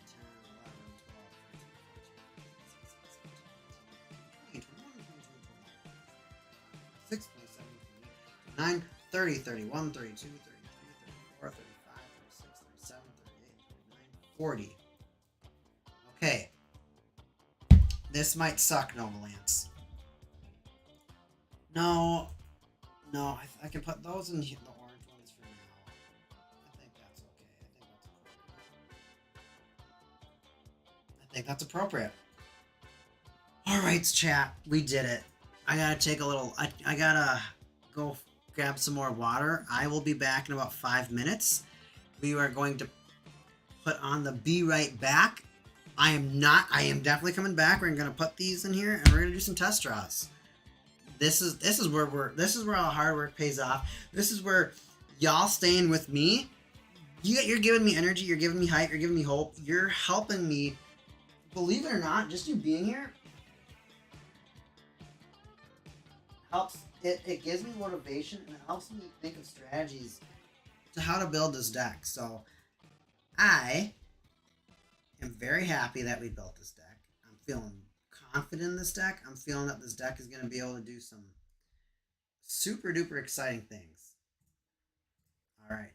10, 11, 12, 13, 14, 15, 16, 17, 18, 19, 20, 21, 22, 23, 24, 25, 26, 27, 28, 29, 30, 31, 32, 33, 34, 35, 36, 37, 38, 39, 40. Okay. This might suck, Novalance. No. No, I can put those in the orange ones for now. I think that's okay. I think that's appropriate. Alright, chat. We did it. I gotta take a little... I gotta go grab some more water. I will be back in about 5 minutes. We are going to put on the Be Right Back. I am definitely coming back. We're gonna put these in here and we're gonna do some test draws. This is where all the hard work pays off. This is where y'all staying with me. You're giving me energy. You're giving me hype. You're giving me hope. You're helping me. Believe it or not, just you being here helps. It gives me motivation and it helps me think of strategies to how to build this deck. So I am very happy that we built this deck. I'm feeling confident in this deck. I'm feeling that this deck is going to be able to do some super duper exciting things. All right.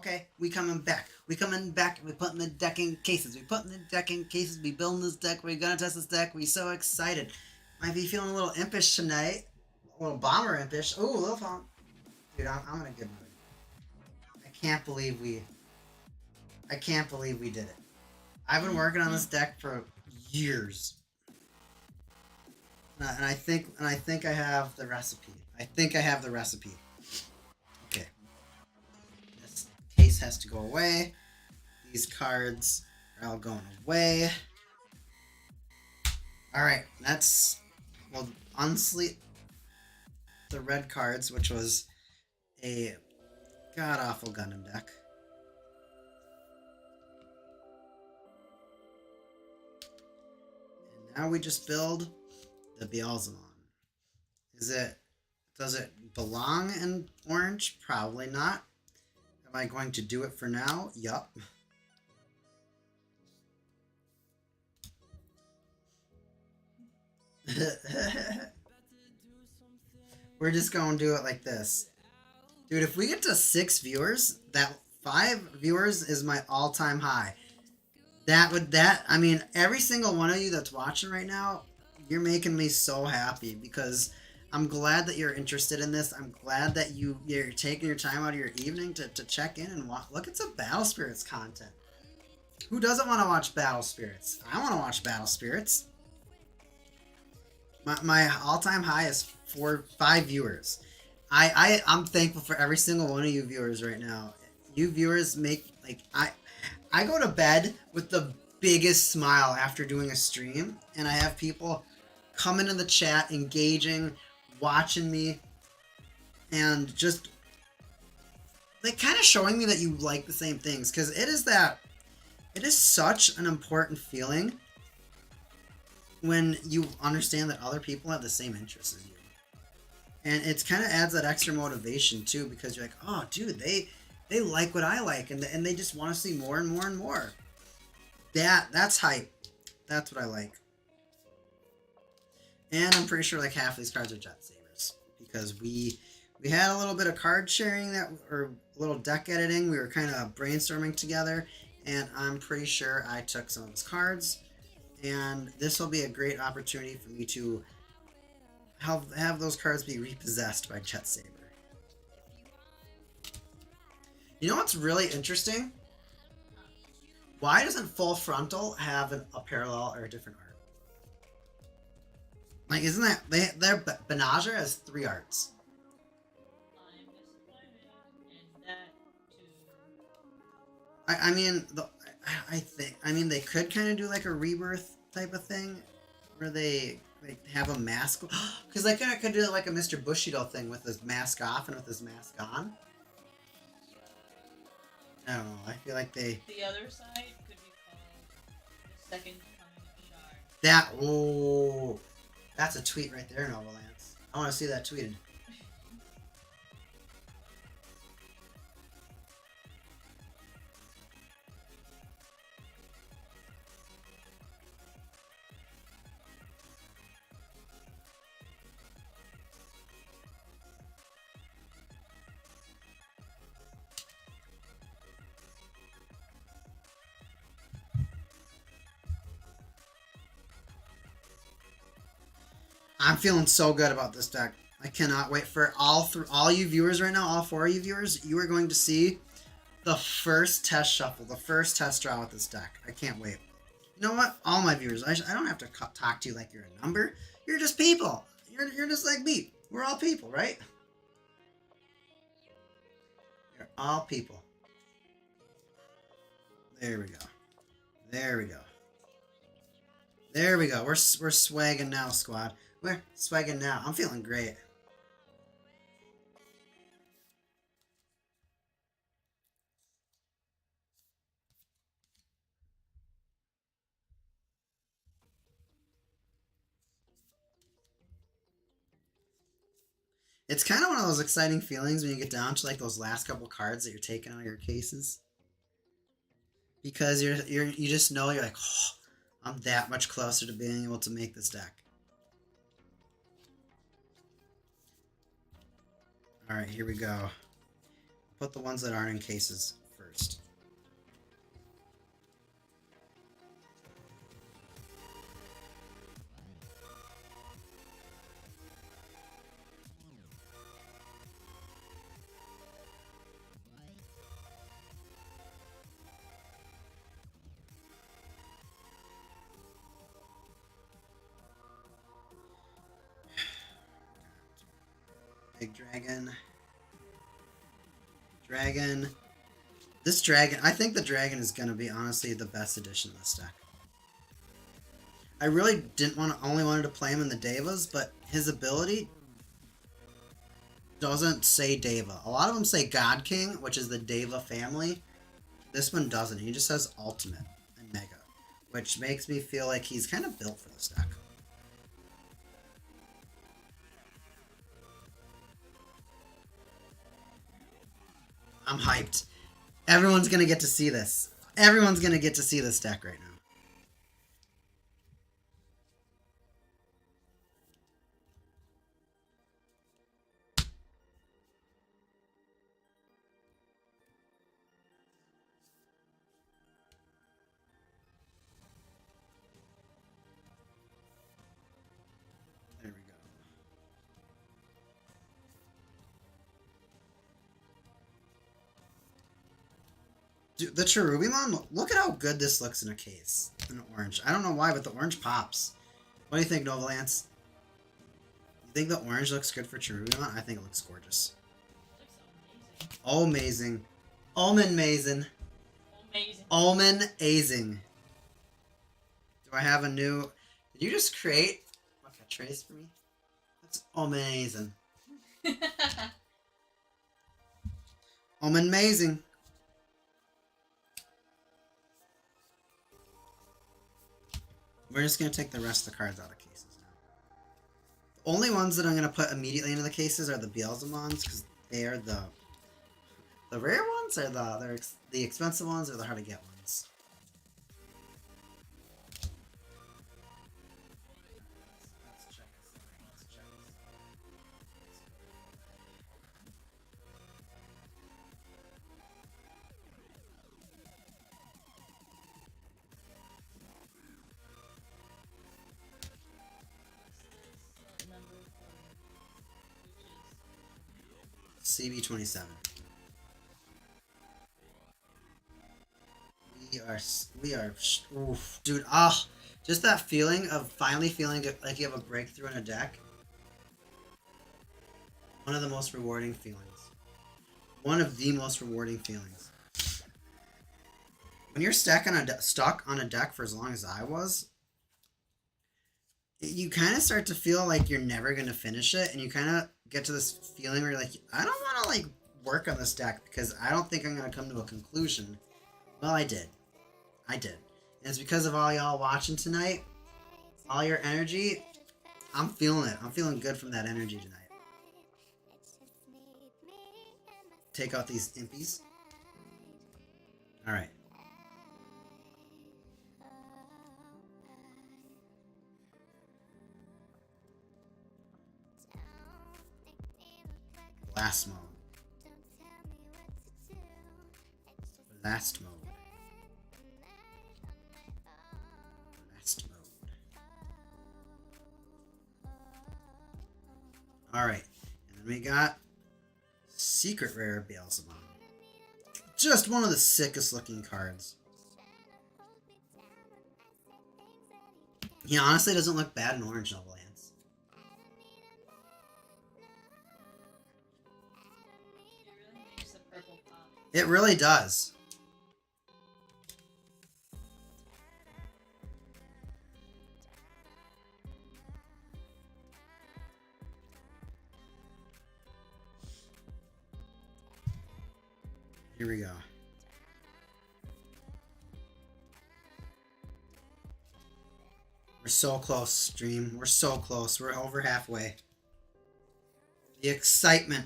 Okay, we coming back. We coming back. We putting the deck in cases. We putting the deck in cases. We building this deck. We gonna test this deck. We so excited. Might be feeling a little impish tonight. A little bomber impish. Ooh, a little fun. Dude, I'm gonna give him. I can't believe we did it. I've been working on this deck for years. And I think I have the recipe. Okay. This case has to go away. These cards are all going away. Alright, we'll unsleep the red cards, which was a god-awful Gundam deck. And now we just build the Beelzemon. Does it belong in orange? Probably not. Am I going to do it for now? Yup. We're just gonna do it like this. Dude, if we get to 6 viewers, that 5 viewers is my all-time high. I mean, every single one of you that's watching right now, you're making me so happy because I'm glad that you're interested in this. I'm glad that you're taking your time out of your evening to check in and look at some Battle Spirits content. Who doesn't want to watch Battle Spirits? I want to watch Battle Spirits. My all-time high is 5 viewers. I'm thankful for every single one of you viewers right now. You viewers make, like, I go to bed with the biggest smile after doing a stream, and I have people coming in the chat, engaging, watching me, and just like kind of showing me that you like the same things, because it is such an important feeling when you understand that other people have the same interests as you. And it kind of adds that extra motivation too, because you're like, oh dude, they like what I like, and they just want to see more and more and more. That's hype. That's what I like. And I'm pretty sure like half these cards are Jet Sabers, because we had a little bit of card sharing or a little deck editing. We were kind of brainstorming together, and I'm pretty sure I took some of his cards, and this will be a great opportunity for me to have those cards be repossessed by Jet Saber. You know what's really interesting? Why doesn't Full Frontal have a parallel or a different art? Like, isn't that their Benager has 3 arts? I'm disappointed in that too. I mean they could kind of do like a rebirth type of thing, where they have a mask, because they kind of could do like a Mr. Bushido thing with his mask off and with his mask on. I don't know. I feel like The other side could be called the second coming of Shard. That's a tweet right there, Nova Lance. I want to see that tweeted. I'm feeling so good about this deck. I cannot wait for all you viewers right now, all 4 of you viewers. You are going to see the first test shuffle, the first test draw with this deck. I can't wait. You know what? All my viewers, I don't have to talk to you like you're a number. You're just people. You're just like me. We're all people, right? You're all people. There we go. There we go. There we go. We're swagging now, squad. We're swagging now. I'm feeling great. It's kind of one of those exciting feelings when you get down to like those last couple cards that you're taking out of your cases, because you just know you're like, oh, I'm that much closer to being able to make this deck. All right, here we go. Put the ones that aren't in cases first. Big dragon. Dragon. This dragon, I think the dragon is going to be honestly the best addition to this deck. I really only wanted to play him in the Devas, but his ability doesn't say Deva. A lot of them say God King, which is the Deva family. This one doesn't. He just says Ultimate and Mega, which makes me feel like he's kind of built for this deck. I'm hyped. Everyone's going to get to see this. Everyone's going to get to see this deck right now. There we go. Dude, the Cherubimon, look at how good this looks in a case. In orange. I don't know why, but the orange pops. What do you think, Novalance? You think the orange looks good for Cherubimon? I think it looks gorgeous. It looks amazing. Amazing. Amazing. Amazing. Do I have a new... Did you just create a catchphrase for me? That's amazing. Amazing. We're just going to take the rest of the cards out of cases now. The only ones that I'm going to put immediately into the cases are the Beelzemons, because they are the rare ones, or the expensive ones, or the hard to get ones. Let's check this. CB27. We are, oof, dude, just that feeling of finally feeling like you have a breakthrough in a deck. One of the most rewarding feelings. One of the most rewarding feelings. When you're stuck on a deck for as long as I was, you kind of start to feel like you're never going to finish it, and you kind of get to this feeling where you're like, I don't want to like work on this deck because I don't think I'm going to come to a conclusion. Well, I did. And it's because of all y'all watching tonight, all your energy. I'm feeling it. I'm feeling good from that energy tonight. Take out these impies. Alright. Blast mode. Blast mode. Blast mode. Alright. And then we got Secret Rare Beelzemon. Just one of the sickest looking cards. He honestly doesn't look bad in orange, Noble Lance. It really does. Here we go. We're so close, stream. We're so close. We're over halfway. The excitement.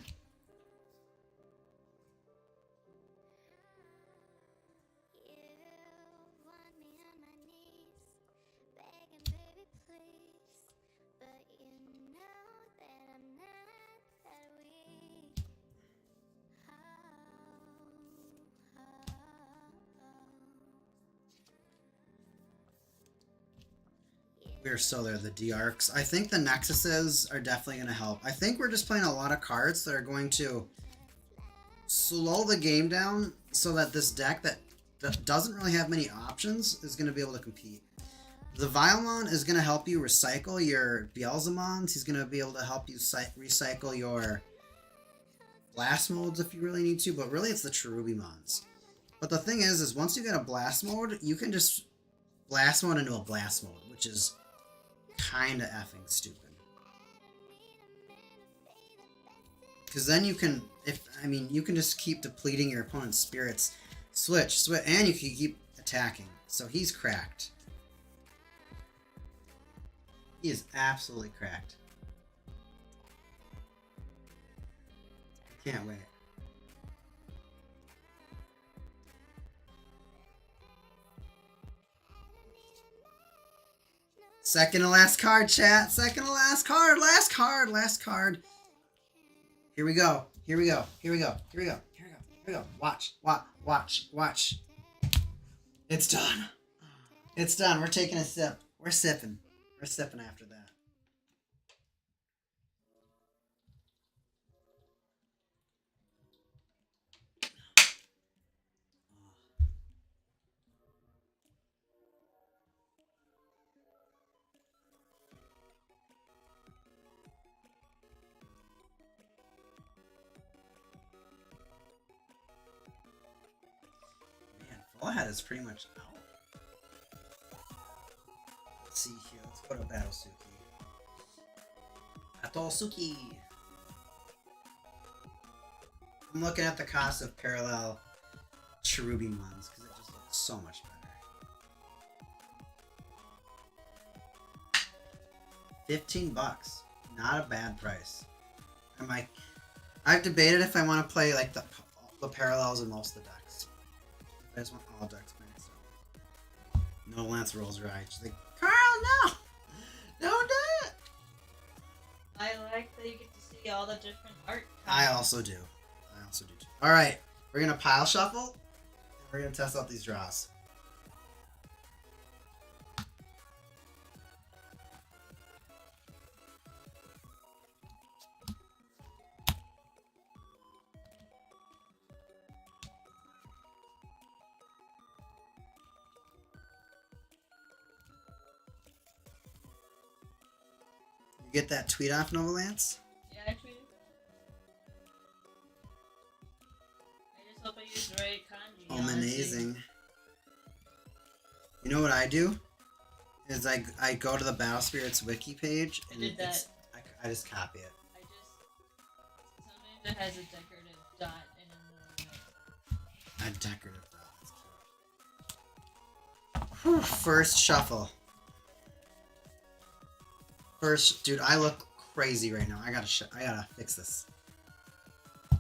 We're still there, the D-Arcs. I think the Nexuses are definitely going to help. I think we're just playing a lot of cards that are going to slow the game down so that this deck that doesn't really have many options is going to be able to compete. The Beelzemon is going to help you recycle your Beelzemons. He's going to be able to help you recycle your Blast Modes if you really need to, but really it's the Cherubimons. But the thing is once you get a Blast Mode, you can just Blast Mode into a Blast Mode, which is kind of effing stupid. Because then you can, you can just keep depleting your opponent's spirits. Switch, and you can keep attacking. So he's cracked. He is absolutely cracked. I can't wait. Second to last card, chat. Second to last card. Last card. Last card. Here we go. Here we go. Here we go. Here we go. Here we go. Here we go. Watch. Watch. It's done. It's done. We're taking a sip. We're sipping. We're sipping after that. Man, Full Head is pretty much out. Let's see here. Let's go to Battle Suki. I'm looking at the cost of parallel Cherubimons because it just looks so much better. $15. Not a bad price. I've debated if I want to play like the parallels in most of the decks. I just want all decks maxed out. No Lance rolls right. She's like, Carl, no! Don't do it! I like that you get to see all the different art. I also do. Too. Alright, we're going to pile shuffle, and we're going to test out these draws. You get that tweet off, Nova Lance? Yeah, I tweeted. I just hope I use the right kanji. Oh, amazing. You know what I do? Is I go to the Battle Spirits wiki page and I just copy it. Sometimes it has a decorative dot in the middle of it. A decorative dot. That's cute. Whew, first shuffle. First, dude, I look crazy right now. I gotta fix this. I'm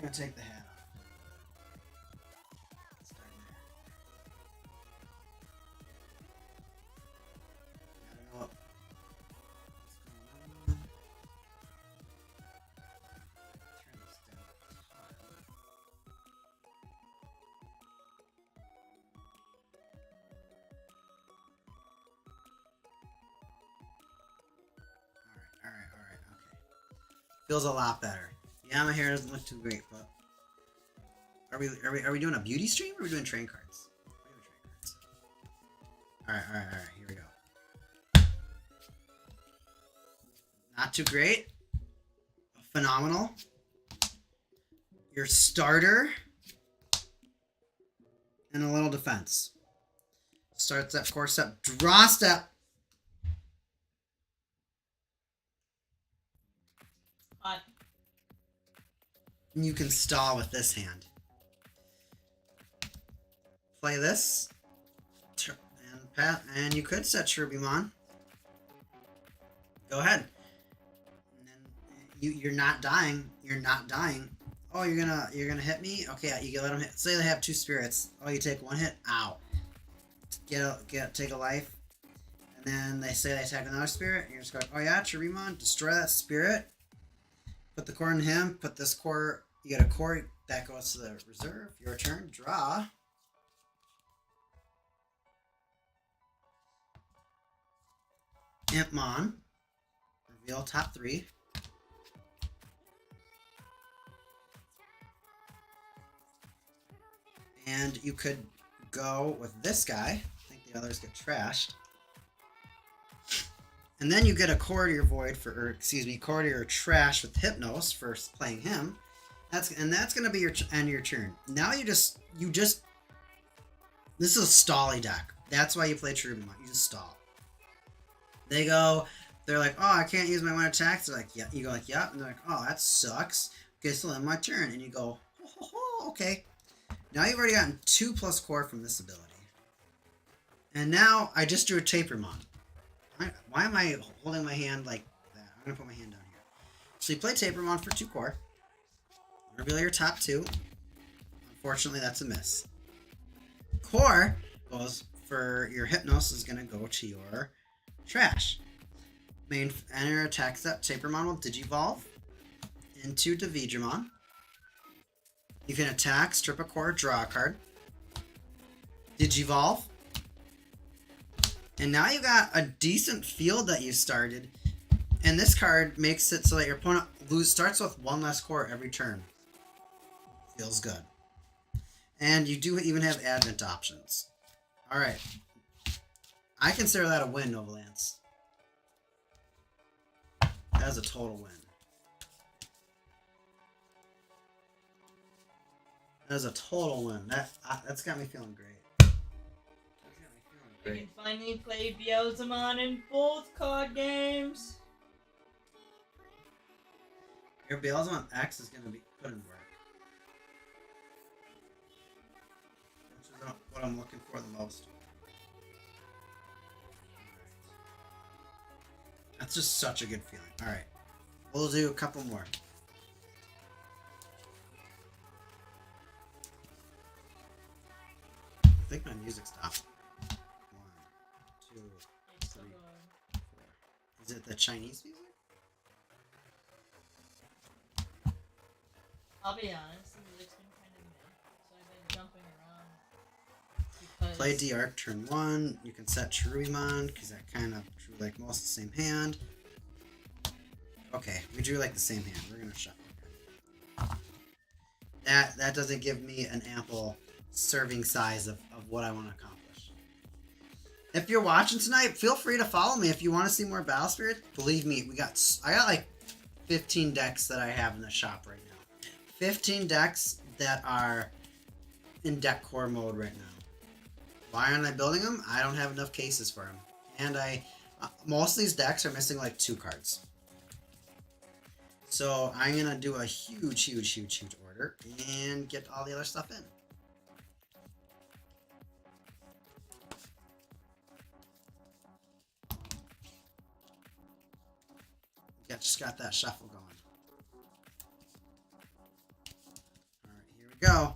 gonna take the hat off. Start there. Gotta know what's going on. Turn this down a ton. Alright, okay. Feels a lot better. Yeah, my hair doesn't look too great, but are we doing a beauty stream or are we doing train cards? We're doing train cards. Alright, here we go. Not too great. Phenomenal. Your starter. And a little defense. Start step, core step, draw step. Odd. You can stall with this hand. Play this. And you could set Cherubimon. Go ahead. And then you're not dying. You're not dying. Oh, you're gonna hit me? Okay, you can let them hit. Say they have 2 spirits. Oh, you take 1 hit. Ow. Take a life. And then they say they attack another spirit. And you're just going, oh yeah, Cherubimon, destroy that spirit. Put the core in him. Put this core. You get a core that goes to the reserve. Your turn. Draw. Impmon. Reveal top 3. And you could go with this guy. I think the others get trashed. And then you get a core to your void for, or excuse me, core to your trash with Hypnos for playing him. That's gonna be your end of your turn. Now you just this is a stally deck. That's why you play Cherubimon. You just stall. They're like, oh, I can't use my one attacks. They're like, yeah. You go like, yeah. And they're like, oh, that sucks. Okay, so then my turn. And you go, okay. Now you've already gotten 2+ core from this ability. And now I just drew a Tapermon. Why am I holding my hand like that? I'm going to put my hand down here. So you play Tapermon for 2 core. Reveal your top 2. Unfortunately, that's a miss. Core goes for your Hypnos is going to go to your trash. Main enter attack set. Tapermon will Digivolve into Digimon. You can attack, strip a core, draw a card. Digivolve. And now you got a decent field that you started. And this card makes it so that your opponent starts with 1 less core every turn. Feels good. And you do even have advent options. Alright. I consider that a win, Novalance. That is a total win. That is a total win. That's got me feeling great. You can finally play Beelzemon in both card games. Your Beelzemon X is going to be put in work. Which is what I'm looking for the most. That's just such a good feeling. Alright. We'll do a couple more. I think my music stopped. 1, 2, 3, 4. Is it the Chinese music? I'll be honest, the music's been kind of mid, so I've been jumping around. Play D-Arc turn 1. You can set Cherubimon, because that kind of drew like most of the same hand. Okay, we drew like the same hand. We're going to shuffle. That doesn't give me an ample serving size of what I want to accomplish. If you're watching tonight, feel free to follow me if you want to see more Battle Spirits. Believe me, I got like 15 decks that I have in the shop right now. 15 decks that are in deck core mode right now. Why aren't I building them? I don't have enough cases for them. And most of these decks are missing like 2 cards. So I'm going to do a huge order and get all the other stuff in. Yeah, just got that shuffle going. Alright, here we go.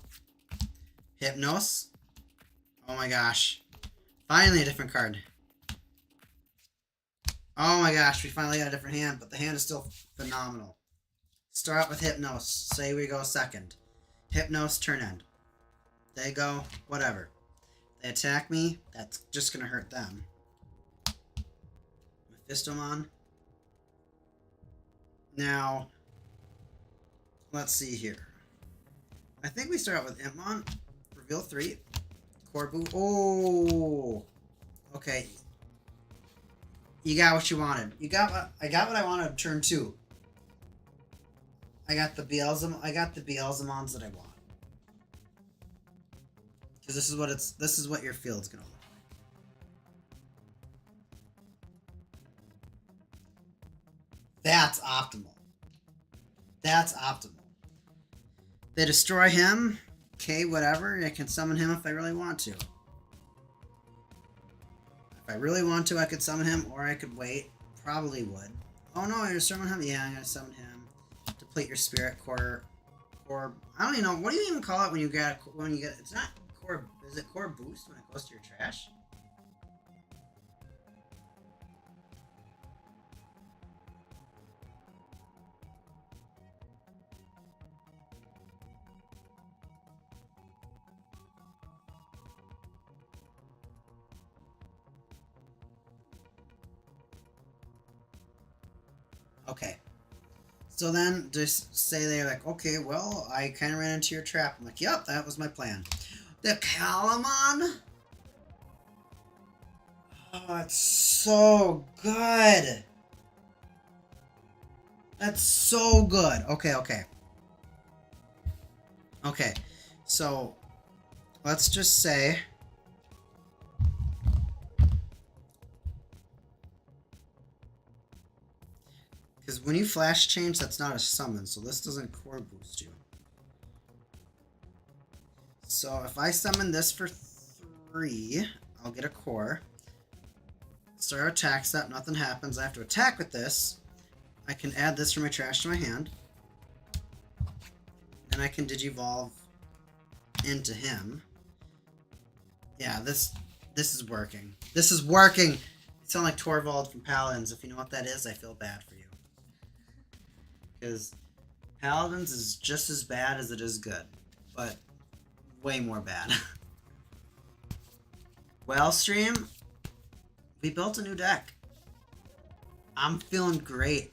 Hypnos. Oh my gosh. Finally a different card. Oh my gosh, we finally got a different hand, but the hand is still phenomenal. Start with Hypnos. Say we go second. Hypnos, turn end. They go, whatever. They attack me, that's just going to hurt them. Mephistomon. Now, let's see here. I think we start out with Impmon. Reveal 3. Corbu. Oh! Okay. You got what you wanted. I got what I wanted turn 2. I got the Beelzemons that I want. Because this is what your field's gonna look like. That's optimal. That's optimal. They destroy him. Okay, whatever. I can summon him if I really want to. If I really want to, I could summon him, or I could wait. Probably would. Oh no, you're gonna summon him? Yeah, I'm gonna summon him. Deplete your spirit core. Or I don't even know. What do you even call it when you get it's not core, is it core boost when it goes to your trash? Okay. So then just say they're like, okay, well, I kind of ran into your trap. I'm like, yep, that was my plan. The Calamon? Oh, it's so good. That's so good. Okay, okay. Okay, so let's just say... Because when you flash change, that's not a summon, so this doesn't core boost you. So if I summon this for 3, I'll get a core. Start attack step, nothing happens. I have to attack with this. I can add this from my trash to my hand. And I can Digivolve into him. Yeah, this is working. This is working! You sound like Torvald from Paladins. If you know what that is, I feel bad for you. Because Paladins is just as bad as it is good. But way more bad. Well, stream, we built a new deck. I'm feeling great.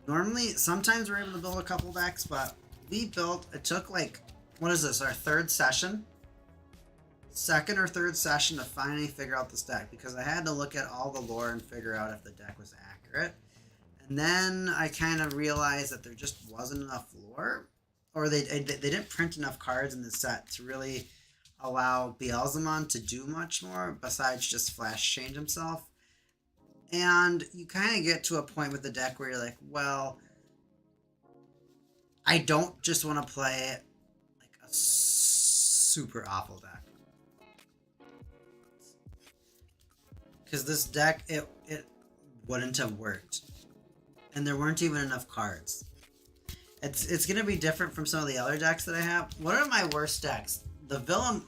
Normally, sometimes we're able to build a couple decks, but we built, it took like, what is this, our 3rd session? 2nd or 3rd session to finally figure out this deck, because I had to look at all the lore and figure out if the deck was accurate. And then I kind of realized that there just wasn't enough lore, or they didn't print enough cards in the set to really allow Beelzemon to do much more besides just flash change himself. And you kind of get to a point with the deck where you're like, well, I don't just want to play like a super awful deck. Because this deck, it wouldn't have worked. And there weren't even enough cards. It's going to be different from some of the other decks that I have. What are my worst decks? The Villain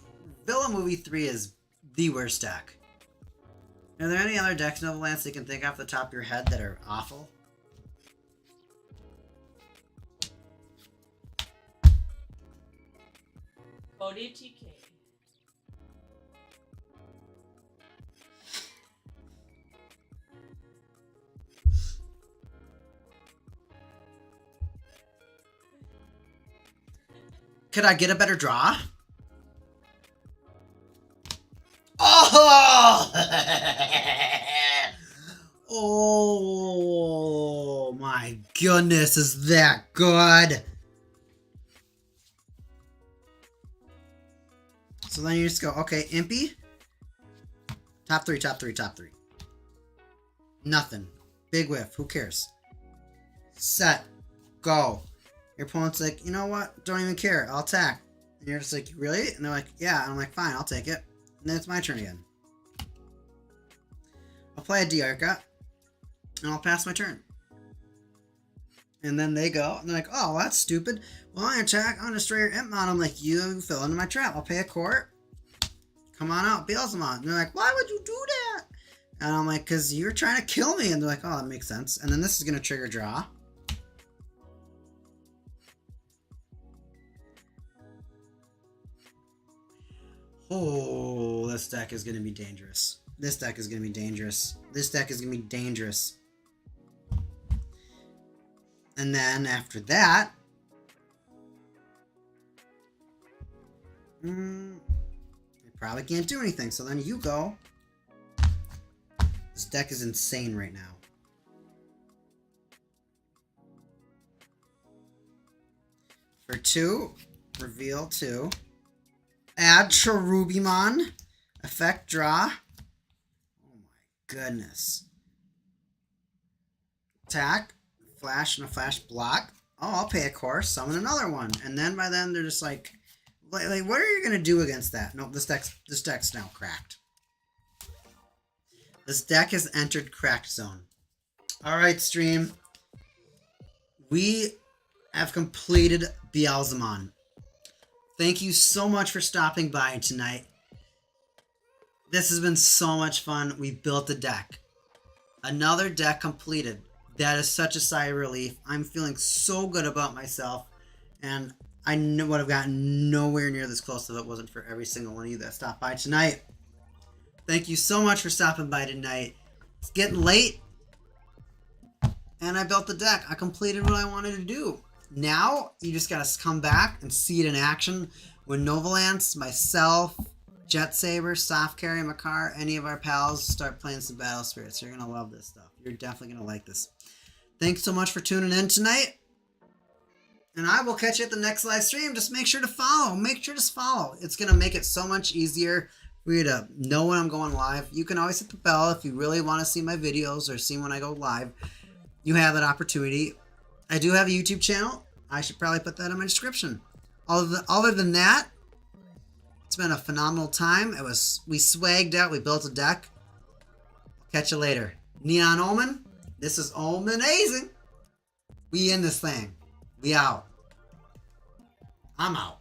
Movie 3 is the worst deck. Are there any other decks, Novolance, that you can think off the top of your head that are awful? ODTK. Could I get a better draw? Oh! Oh my goodness, is that good? So then you just go, okay, Impy. Top 3, top 3, top 3. Nothing. Big whiff, who cares? Set. Go. Your opponent's like, you know what? Don't even care. I'll attack. And you're just like, really? And they're like, yeah. And I'm like, fine, I'll take it. And then it's my turn again. I'll play a Diarca. And I'll pass my turn. And then they go, and they're like, oh, well, that's stupid. Well, I attack, I'm gonna destroy your Impmon. I'm like, you fell into my trap. I'll pay a court. Come on out, Beelzemon. And they're like, why would you do that? And I'm like, because you're trying to kill me. And they're like, oh, that makes sense. And then this is gonna trigger draw. Oh, this deck is going to be dangerous. This deck is going to be dangerous. This deck is going to be dangerous. And then after that, you probably can't do anything. So then you go. This deck is insane right now. For 2, reveal 2. Add Cherubimon. Effect draw. Oh my goodness. Attack. Flash and a flash block. Oh, I'll pay a course. Summon another one. And then by then they're just like what are you gonna do against that? Nope, this deck's now cracked. This deck has entered cracked zone. Alright, stream. We have completed Beelzemon. Thank you so much for stopping by tonight. This has been so much fun. We built a deck. Another deck completed. That is such a sigh of relief. I'm feeling so good about myself. And I would have gotten nowhere near this close if it wasn't for every single one of you that stopped by tonight. Thank you so much for stopping by tonight. It's getting late. and I built the deck. I completed what I wanted to do. Now, you just gotta come back and see it in action when Novalance, myself, Jet Saber, Soft Carry, Makar, any of our pals start playing some Battle Spirits. You're gonna love this stuff. You're definitely gonna like this. Thanks so much for tuning in tonight. And I will catch you at the next live stream. Just make sure to follow. Make sure to follow. It's gonna make it so much easier for you to know when I'm going live. You can always hit the bell if you really want to see my videos or see when I go live. You have that opportunity. I do have a YouTube channel. I should probably put that in my description. Other than that, it's been a phenomenal time. We swagged out. We built a deck. Catch you later. Neon Omen. This is Omenazing. We in this thing. We out. I'm out.